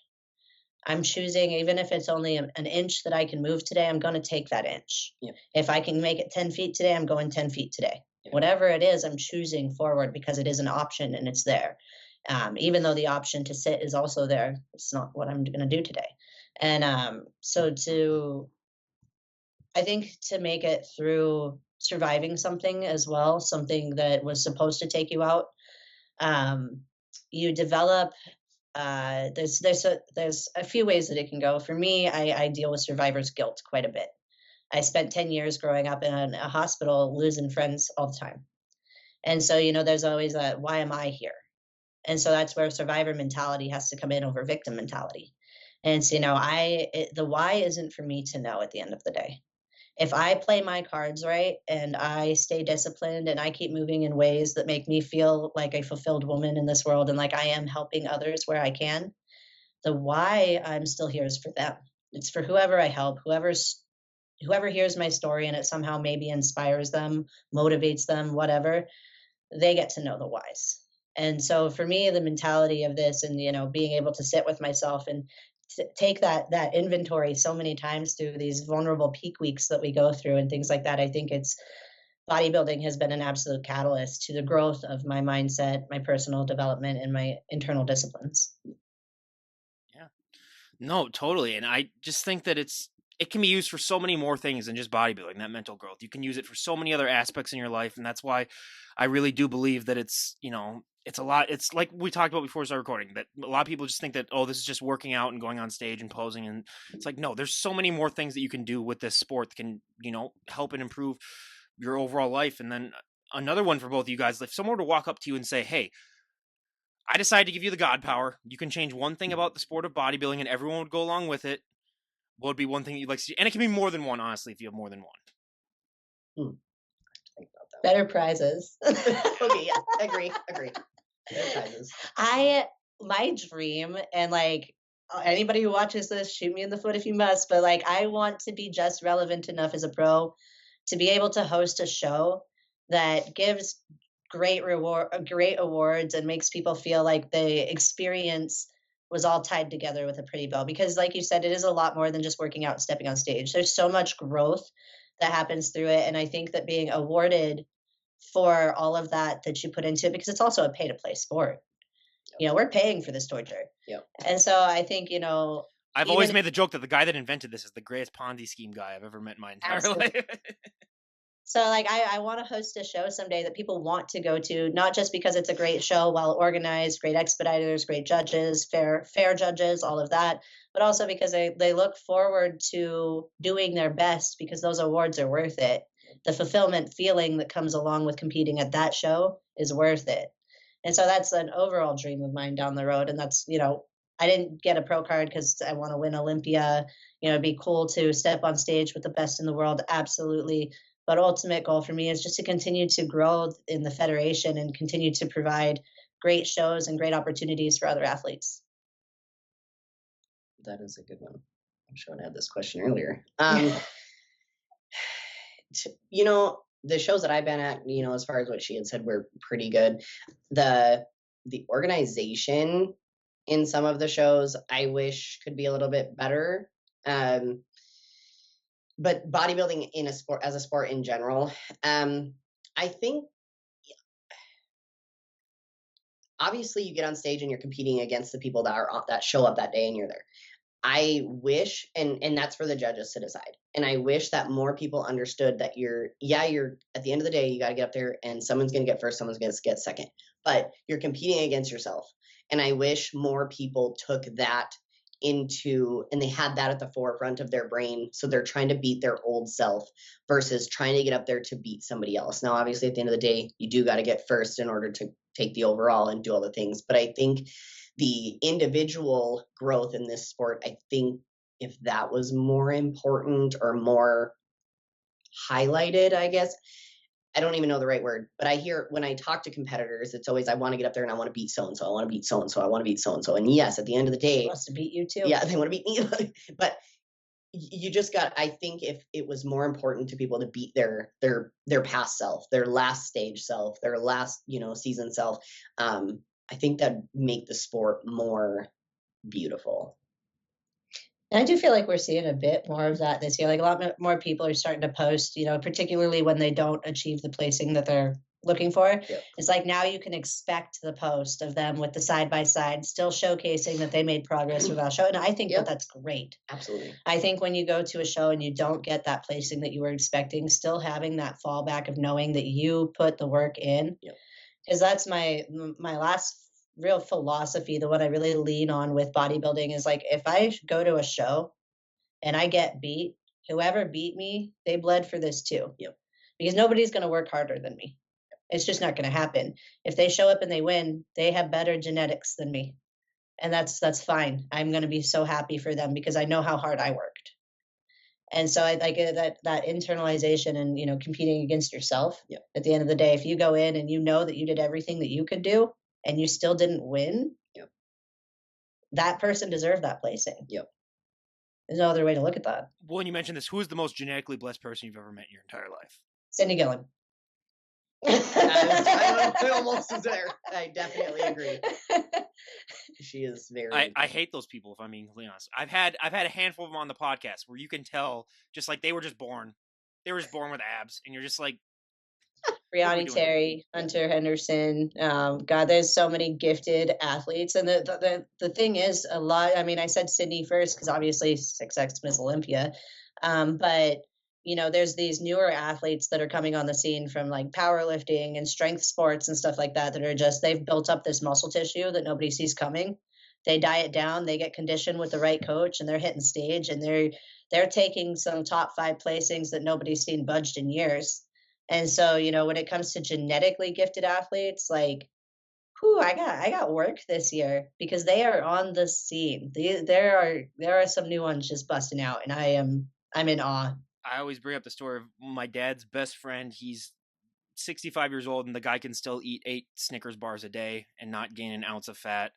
Speaker 2: I'm choosing, even if it's only an inch that I can move today, I'm going to take that inch.
Speaker 3: Yeah.
Speaker 2: If I can make it 10 feet today, I'm going 10 feet today. Yeah. Whatever it is, I'm choosing forward because it is an option and it's there. Even though the option to sit is also there, it's not what I'm going to do today. And I think to make it through surviving something as well, something that was supposed to take you out, you develop. There's a few ways that it can go. For me, I deal with survivor's guilt quite a bit. I spent 10 years growing up in a hospital, losing friends all the time, and so there's always that, why am I here? And so that's where survivor mentality has to come in over victim mentality. And so the why isn't for me to know at the end of the day. If I play my cards right and I stay disciplined and I keep moving in ways that make me feel like a fulfilled woman in this world and like I am helping others where I can, the why I'm still here is for them. It's for whoever I help, whoever hears my story and it somehow maybe inspires them, motivates them, whatever, they get to know the whys. And so for me, the mentality of this and, being able to sit with myself and take that inventory so many times through these vulnerable peak weeks that we go through and things like that. I think bodybuilding has been an absolute catalyst to the growth of my mindset, my personal development, and my internal disciplines.
Speaker 1: Yeah, no, totally. And I just think that it can be used for so many more things than just bodybuilding, that mental growth. You can use it for so many other aspects in your life. And that's why I really do believe that it's a lot. It's like we talked about before we started recording, that a lot of people just think that, oh, this is just working out and going on stage and posing. And it's like, no, there's so many more things that you can do with this sport that can, help and improve your overall life. And then another one for both of you guys, if someone were to walk up to you and say, hey, I decided to give you the God power. You can change one thing about the sport of bodybuilding and everyone would go along with it. What would be one thing you'd like to see? And it can be more than one, honestly, if you have more than one.
Speaker 3: Think about that.
Speaker 2: Better prizes.
Speaker 3: Okay, yeah, agree. Better prizes.
Speaker 2: My dream, and like anybody who watches this, shoot me in the foot if you must, but like I want to be just relevant enough as a pro to be able to host a show that gives great awards and makes people feel like the experience was all tied together with a pretty bow. Because like you said, it is a lot more than just working out and stepping on stage. There's so much growth that happens through it. And I think that being awarded for all of that you put into it, because it's also a pay to play sport. We're paying for this torture.
Speaker 3: Yep.
Speaker 2: And so I think,
Speaker 1: I've
Speaker 2: even
Speaker 1: always made the joke that the guy that invented this is the greatest Ponzi scheme guy I've ever met in my entire
Speaker 2: absolutely.
Speaker 1: life.
Speaker 2: So like I want to host a show someday that people want to go to, not just because it's a great show, well organized, great expediters, great judges, fair judges, all of that, but also because they look forward to doing their best because those awards are worth it. The fulfillment feeling that comes along with competing at that show is worth it. And so that's an overall dream of mine down the road. And that's, I didn't get a pro card because I want to win Olympia. It'd be cool to step on stage with the best in the world. Absolutely. But ultimate goal for me is just to continue to grow in the federation and continue to provide great shows and great opportunities for other athletes.
Speaker 3: That is a good one. I'm sure I had this question earlier. The shows that I've been at, as far as what she had said, were pretty good. The organization in some of the shows, I wish could be a little bit better. But bodybuilding in a sport, as a sport in general, I think obviously you get on stage and you're competing against the people that show up that day and you're there. I wish, and that's for the judges to decide. And I wish that more people understood that you're at the end of the day, you got to get up there and someone's going to get first, someone's going to get second, but you're competing against yourself. And I wish more people took that and they had that at the forefront of their brain. So they're trying to beat their old self versus trying to get up there to beat somebody else. Now, obviously at the end of the day, you do got to get first in order to take the overall and do all the things. But I think the individual growth in this sport, I think if that was more important or more highlighted, I guess, I don't even know the right word, but I hear when I talk to competitors, it's always, I want to get up there and I want to beat so-and-so. I want to beat so-and-so. I want to beat so-and-so. And yes, at the end of the day,
Speaker 2: wants to beat you too.
Speaker 3: Yeah, they want to beat me. But you just got, I think if it was more important to people to beat their past self, their last stage self, their last, season self, I think that'd make the sport more beautiful.
Speaker 2: And I do feel like we're seeing a bit more of that this year. Like a lot more people are starting to post, particularly when they don't achieve the placing that they're looking for.
Speaker 3: Yep.
Speaker 2: It's like now you can expect the post of them with the side by side, still showcasing that they made progress with that show. And I think
Speaker 3: Yep.
Speaker 2: that's great.
Speaker 3: Absolutely.
Speaker 2: I think when you go to a show and you don't get that placing that you were expecting, still having that fallback of knowing that you put the work in, because that's my last real philosophy, the one I really lean on with bodybuilding is like, if I go to a show and I get beat, whoever beat me, they bled for this too.
Speaker 3: Yep.
Speaker 2: Because nobody's going to work harder than me. It's just not going to happen. If they show up and they win, they have better genetics than me. And that's fine. I'm going to be so happy for them because I know how hard I worked. And so I like that internalization and, competing against yourself.
Speaker 3: Yep.
Speaker 2: At the end of the day, if you go in and you know that you did everything that you could do and you still didn't win,
Speaker 3: Yep.
Speaker 2: that person deserved that placing.
Speaker 3: Yep.
Speaker 2: There's no other way to look at that.
Speaker 1: Well, when you mentioned this, who is the most genetically blessed person you've ever met in your entire life?
Speaker 2: Cindy Gillen.
Speaker 3: I almost was there. I definitely agree. She is very.
Speaker 1: I hate those people, if I'm being completely honest. I've had a handful of them on the podcast where you can tell just like they were just born. They were just born with abs, and you're just like,
Speaker 2: Brianni Terry, Hunter Henderson. God, there's so many gifted athletes. And the thing is, a lot, I mean, I said Sydney first because obviously 6X Miss Olympia. But, there's these newer athletes that are coming on the scene from like powerlifting and strength sports and stuff like that are just, they've built up this muscle tissue that nobody sees coming. They diet down, they get conditioned with the right coach, and they're hitting stage, and they're taking some top 5 placings that nobody's seen budged in years. And so, when it comes to genetically gifted athletes, like, I got work this year because they are on the scene. There are some new ones just busting out, and I'm in awe.
Speaker 1: I always bring up the story of my dad's best friend. He's 65 years old, and the guy can still eat 8 Snickers bars a day and not gain an ounce of fat.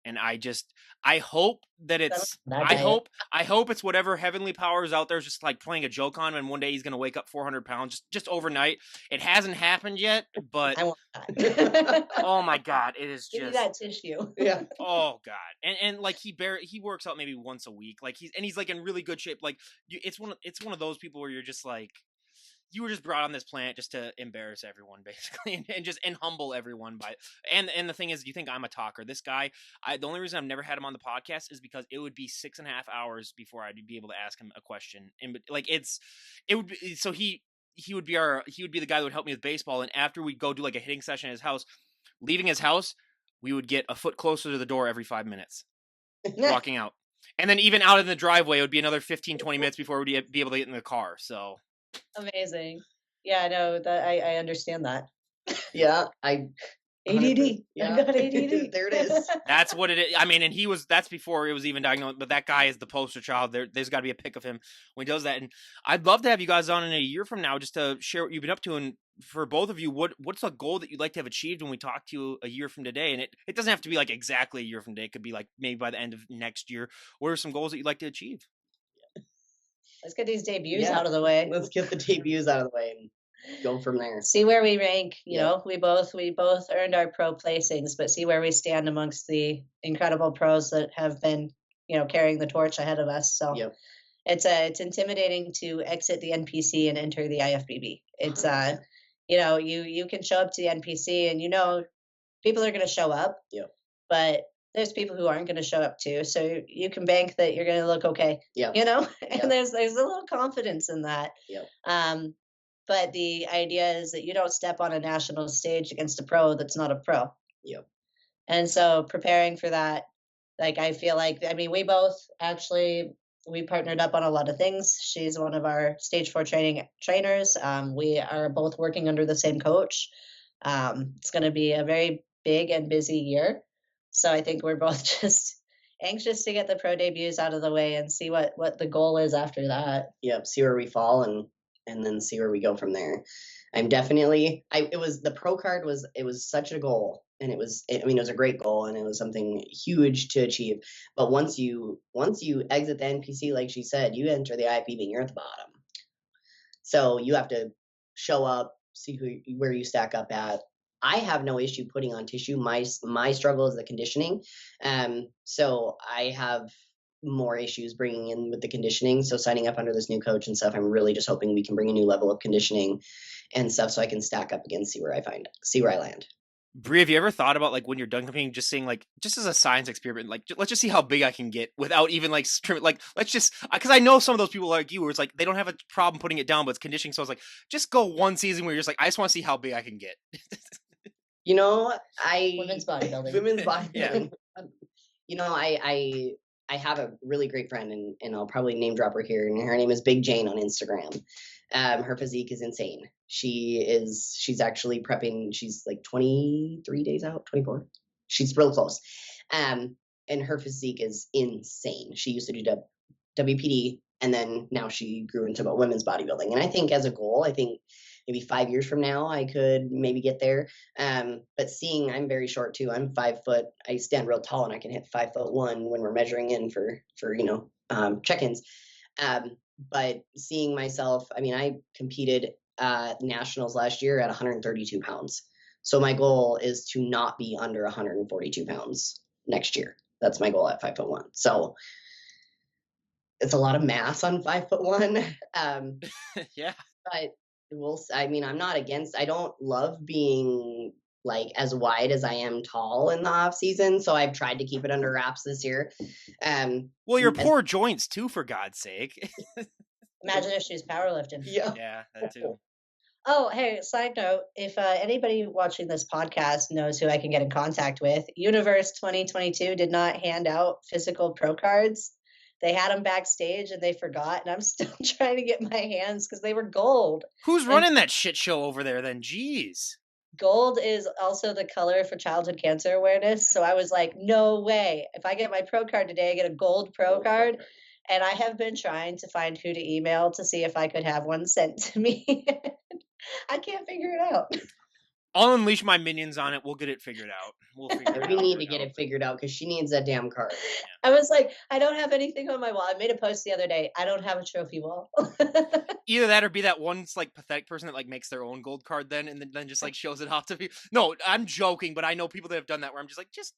Speaker 1: And I hope that it's, I hope it's whatever heavenly power is out there is just like playing a joke on him. And one day he's going to wake up 400 pounds just overnight. It hasn't happened yet, but
Speaker 2: I want that.
Speaker 1: Oh my God, it is
Speaker 2: Give
Speaker 1: just
Speaker 2: me that tissue.
Speaker 3: Yeah.
Speaker 1: Oh God. And like he works out maybe once a week. Like he's like in really good shape. Like it's one of those people where you're just like, you were just brought on this planet just to embarrass everyone, basically, and humble everyone by. And the thing is, you think I'm a talker? This guy, the only reason I've never had him on the podcast is because it would be 6.5 hours before I'd be able to ask him a question, and like it would be so he would be the guy that would help me with baseball, and after we'd go do like a hitting session at his house, leaving his house, we would get a foot closer to the door every 5 minutes, walking out. And then even out in the driveway, it would be another 15, 20 minutes before we'd be able to get in the car. So
Speaker 2: Amazing. Yeah, no, that I understand that.
Speaker 3: Yeah,
Speaker 2: ADD.
Speaker 3: Yeah.
Speaker 2: I've got ADD.
Speaker 3: There it is.
Speaker 1: that's what it is. I mean, and that's before it was even diagnosed, but that guy is the poster child. There's got to be a pic of him when he does that. And I'd love to have you guys on in a year from now just to share what you've been up to. And for both of you, what's a goal that you'd like to have achieved when we talk to you a year from today? And it doesn't have to be like exactly a year from today. It could be like maybe by the end of next year. What are some goals that you'd like to achieve?
Speaker 2: Let's get these debuts out of the way.
Speaker 3: Let's get the debuts out of the way and go from there.
Speaker 2: See where we rank. You know, we both earned our pro placings, but see where we stand amongst the incredible pros that have been, carrying the torch ahead of us. So it's intimidating to exit the NPC and enter the IFBB. It's you can show up to the NPC and people are going to show up. But there's people who aren't going to show up too. So you can bank that you're going to look okay. And there's a little confidence in that. But the idea is that you don't step on a national stage against a pro that's not a pro. And so preparing for that, like, I feel like, we both actually, we partnered up on a lot of things. She's one of our stage 4 trainers. We are both working under the same coach. It's going to be a very big and busy year. So I think we're both just anxious to get the pro debuts out of the way and see what the goal is after that.
Speaker 3: See where we fall and then see where we go from there. I'm definitely, the pro card it was such a goal, and it was a great goal, and it was something huge to achieve. But once you exit the NPC, like she said, you enter the IFBB and you're at the bottom. So you have to show up, see where you stack up at. I have no issue putting on tissue. My struggle is the conditioning. So I have more issues bringing in with the conditioning. So signing up under this new coach and stuff, I'm really just hoping we can bring a new level of conditioning and stuff so I can stack up again, see where I land.
Speaker 1: Bree, have you ever thought about, like, when you're done competing, just saying, like, just as a science experiment, like, let's just see how big I can get without even, like, let's just, because I know some of those people like you where it's like, they don't have a problem putting it down, but it's conditioning. So I was like, just go one season where you're just like, I just want to see how big I can get.
Speaker 2: Women's bodybuilding.
Speaker 3: Women's bodybuilding. I have a really great friend, and I'll probably name drop her here, and her name is Big Jane on Instagram. Her physique is insane. She's actually prepping. She's like 23 days out, 24. She's real close. And her physique is insane. She used to do WPD, and then now she grew into about women's bodybuilding. And I think as a goal, maybe 5 years from now, I could maybe get there. But seeing, I'm very short too. I'm 5 foot. I stand real tall, and I can hit 5'1" when we're measuring in for check-ins. But seeing myself, I competed at nationals last year at 132 pounds. So my goal is to not be under 142 pounds next year. That's my goal at 5'1". So it's a lot of mass on 5'1".
Speaker 1: Yeah.
Speaker 3: But I'm not against, I don't love being like as wide as I am tall in the off season. So I've tried to keep it under wraps this year.
Speaker 1: Well, your poor joints too, for God's sake.
Speaker 2: Imagine if she was powerlifting.
Speaker 1: Yeah, that too.
Speaker 2: Oh, hey, side note, if anybody watching this podcast knows who I can get in contact with, Universe 2022 did not hand out physical pro cards. They had them backstage and they forgot, and I'm still trying to get my hands because they were gold.
Speaker 1: Who's running that shit show over there then? Jeez.
Speaker 2: Gold is also the color for childhood cancer awareness. So I was like, no way. If I get my pro card today, I get a gold pro card. And I have been trying to find who to email to see if I could have one sent to me. I can't figure it out.
Speaker 1: I'll unleash my minions on it. We'll get it figured out.
Speaker 3: We need to get it figured out because she needs that damn card.
Speaker 2: Yeah. I was like, I don't have anything on my wall. I made a post the other day. I don't have a trophy wall.
Speaker 1: Either that or be that one like pathetic person that like makes their own gold card then and then just like shows it off to people. No, I'm joking, but I know people that have done that where I'm just like, just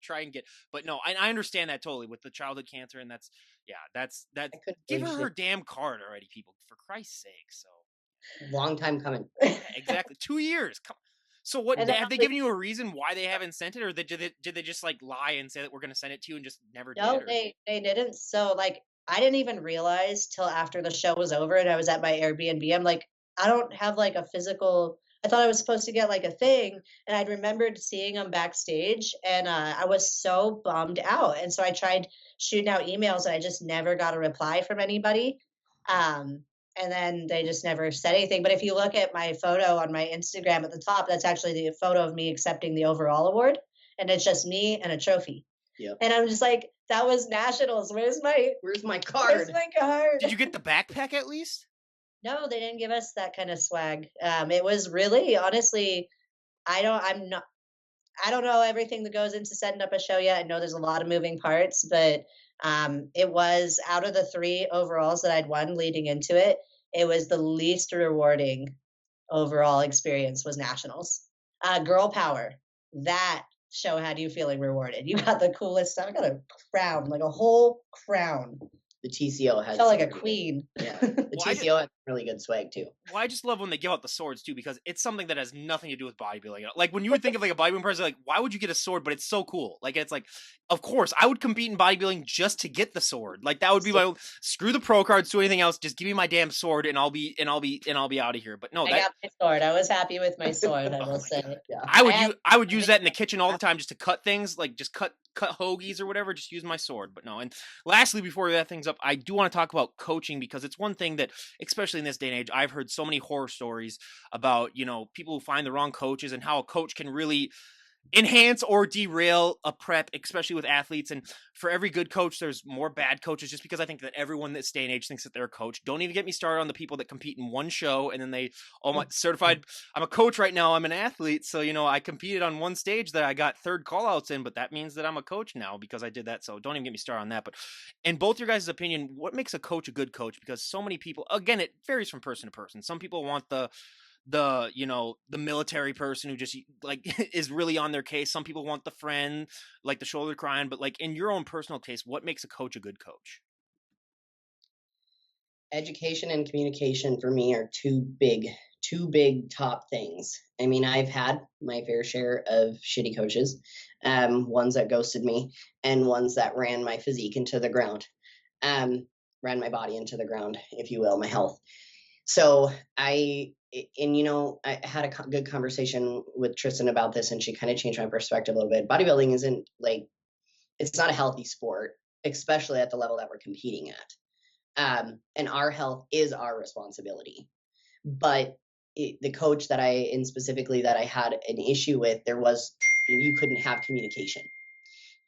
Speaker 1: try and get. But no, I understand that totally with the childhood cancer, and that's give her damn card already, people, for Christ's sake. So.
Speaker 3: Long time coming.
Speaker 1: Yeah, exactly. 2 years. So what
Speaker 2: And then
Speaker 1: have they
Speaker 2: like,
Speaker 1: given you a reason why they haven't sent it, or did they just like lie and say that we're gonna send it to you and just never did?
Speaker 2: no,
Speaker 1: Or
Speaker 2: they didn't. So like I didn't even realize till after the show was over and I was at my Airbnb. I'm like, I don't have like a physical. I thought I was supposed to get like a thing, and I'd remembered seeing them backstage, and I was so bummed out. And so I tried shooting out emails, and I just never got a reply from anybody. Um, and then they just never said anything. But if you look at my photo on my Instagram at the top, that's actually the photo of me accepting the overall award, and it's just me and a trophy.
Speaker 3: Yep.
Speaker 2: And I'm just like, that was nationals. Where's my
Speaker 3: Where's
Speaker 2: where's
Speaker 3: card?
Speaker 2: my card?
Speaker 1: did you get the backpack at least?
Speaker 2: No, they didn't give us that kind of swag. It was really honestly, I'm not I don't know everything that goes into setting up a show yet. I know there's a lot of moving parts, but it was out of the three overalls that I'd won leading into it, it was the least rewarding overall experience was nationals. Girl power. That show had you feeling rewarded. You got the coolest stuff. I got a crown, like a whole crown.
Speaker 3: The TCO has
Speaker 2: Felt like a
Speaker 3: some pretty
Speaker 2: queen.
Speaker 3: good- Yeah, the
Speaker 1: Well, I
Speaker 3: TCO has really good swag too.
Speaker 1: Well, I just love when they give out the swords too, because it's something that has nothing to do with bodybuilding. Like when you would think of like a bodybuilding person, like why would you get a sword? But it's so cool. Like it's like, of course, I would compete in bodybuilding just to get the sword. Like that would be my screw the pro cards, do anything else. Just give me my damn sword, and I'll be out of here. But no,
Speaker 2: I
Speaker 1: that
Speaker 2: got my sword. I was happy with my sword, I
Speaker 1: oh
Speaker 2: will
Speaker 1: my
Speaker 2: say.
Speaker 1: God.
Speaker 3: Yeah.
Speaker 1: I would use that in the kitchen all the time just to cut things, like just cut hoagies or whatever. Just use my sword. But no. And lastly, before we wrap things up, I do want to talk about coaching, because it's one thing that, especially in this day and age, I've heard so many horror stories about, people who find the wrong coaches and how a coach can really enhance or derail a prep, especially with athletes. And for every good coach, there's more bad coaches, just because I think that everyone this day and age thinks that they're a coach. Don't even get me started on the people that compete in one show and then they, oh my, certified, I'm a coach right now, I'm an athlete. So, I competed on one stage that I got third call outs in, but that means that I'm a coach now because I did that. So don't even get me started on that. But in both your guys' opinion, what makes a coach a good coach? Because so many people, again, it varies from person to person. Some people want the military person who just like is really on their case. Some people want the friend, like the shoulder crying. But like in your own personal case, what makes a coach a good coach?
Speaker 3: Education and communication for me are two big top things. I mean, I've had my fair share of shitty coaches, ones that ghosted me and ones that ran my physique into the ground, ran my body into the ground, if you will, my health. So I had a good conversation with Tristen about this, and she kind of changed my perspective a little bit. Bodybuilding isn't like, it's not a healthy sport, especially at the level that we're competing at. And our health is our responsibility. But the coach that specifically that I had an issue with, you couldn't have communication.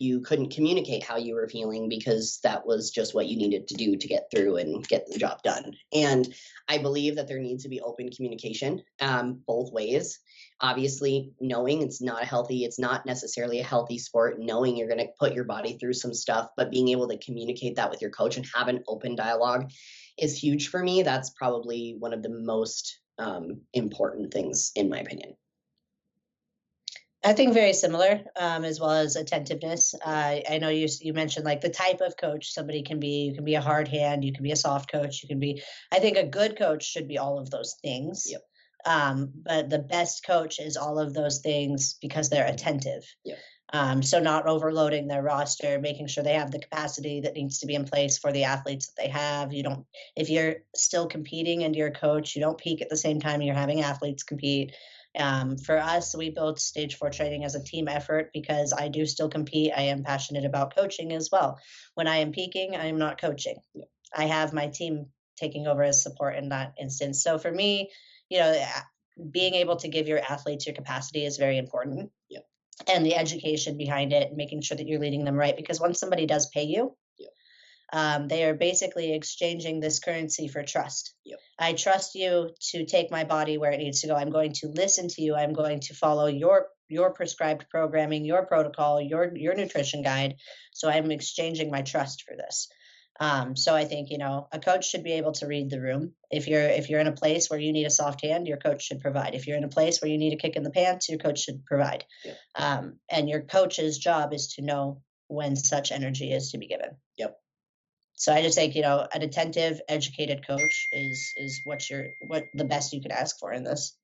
Speaker 3: You couldn't communicate how you were feeling because that was just what you needed to do to get through and get the job done. And I believe that there needs to be open communication, both ways. Obviously, knowing it's not necessarily a healthy sport, knowing you're going to put your body through some stuff, but being able to communicate that with your coach and have an open dialogue is huge for me. That's probably one of the most important things, in my opinion.
Speaker 2: I think very similar, as well as attentiveness. I know you mentioned like the type of coach somebody can be. You can be a hard hand, you can be a soft coach, you can be. I think a good coach should be all of those things.
Speaker 3: Yep.
Speaker 2: But the best coach is all of those things because they're attentive.
Speaker 3: Yep.
Speaker 2: So not overloading their roster, making sure they have the capacity that needs to be in place for the athletes that they have. If you're still competing and you're a coach, you don't peak at the same time you're having athletes compete. For us, we built Stage 4 training as a team effort because I do still compete. I am passionate about coaching as well. When I am peaking, I am not coaching.
Speaker 3: Yep.
Speaker 2: I have my team taking over as support in that instance. So for me, being able to give your athletes your capacity is very important.
Speaker 3: Yep.
Speaker 2: And the education behind it, making sure that you're leading them right. Because once somebody does pay you, they are basically exchanging this currency for trust.
Speaker 3: Yep.
Speaker 2: I trust you to take my body where it needs to go. I'm going to listen to you. I'm going to follow your prescribed programming, your protocol, your nutrition guide. So I'm exchanging my trust for this. So I think a coach should be able to read the room. If you're in a place where you need a soft hand, your coach should provide. If you're in a place where you need a kick in the pants, your coach should provide.
Speaker 3: Yep.
Speaker 2: And your coach's job is to know when such energy is to be given.
Speaker 3: Yep.
Speaker 2: So I just think, you know, an attentive, educated coach is what the best you could ask for in this.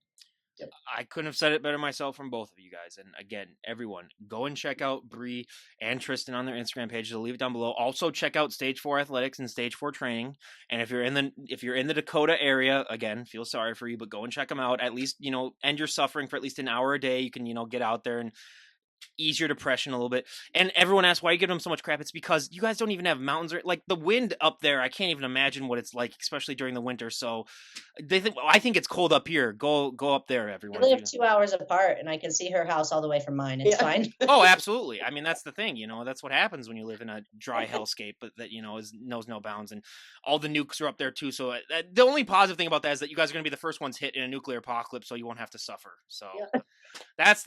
Speaker 1: I couldn't have said it better myself from both of you guys. And again, everyone, go and check out Bree and Tristen on their Instagram pages. I'll leave it down below. Also, check out Stage 4 Athletics and Stage 4 Training. And if you're in the Dakota area, again, feel sorry for you, but go and check them out. At least, you know, end your suffering for at least an hour a day. You can, you know, get out there and ease your depression a little bit. And everyone asks why you give them so much crap. It's because you guys don't even have mountains, or like the wind up there. I can't even imagine what it's like, especially during the winter. So they think, well, I think it's cold up here. Go up there,
Speaker 2: We
Speaker 1: everyone. If
Speaker 2: live
Speaker 1: you
Speaker 2: 2 hours apart, and I can see her house all the way from mine. It's
Speaker 3: Yeah.
Speaker 2: fine.
Speaker 1: Oh, absolutely. I mean, that's the thing, you know, that's what happens when you live in a dry hellscape, but that, you know, knows no bounds, and all the nukes are up there too. So the only positive thing about that is that you guys are going to be the first ones hit in a nuclear apocalypse, so you won't have to suffer. So
Speaker 3: Yeah.
Speaker 1: that's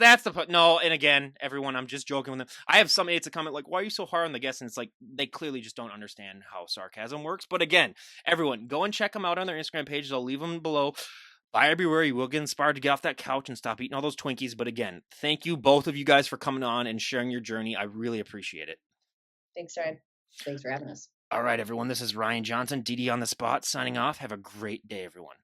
Speaker 1: no. And again, everyone, I'm just joking with them. I have some idiots that comment like, "Why are you so hard on the guests?" And it's like they clearly just don't understand how sarcasm works. But again, everyone, go and check them out on their Instagram pages. I'll leave them below. Buy everywhere. You will get inspired to get off that couch and stop eating all those Twinkies. But again, thank you both of you guys for coming on and sharing your journey. I really appreciate it.
Speaker 2: Thanks, Ryan.
Speaker 3: Thanks for having us.
Speaker 1: All right, everyone. This is Ryan Johnson, DD on the spot, signing off. Have a great day, everyone.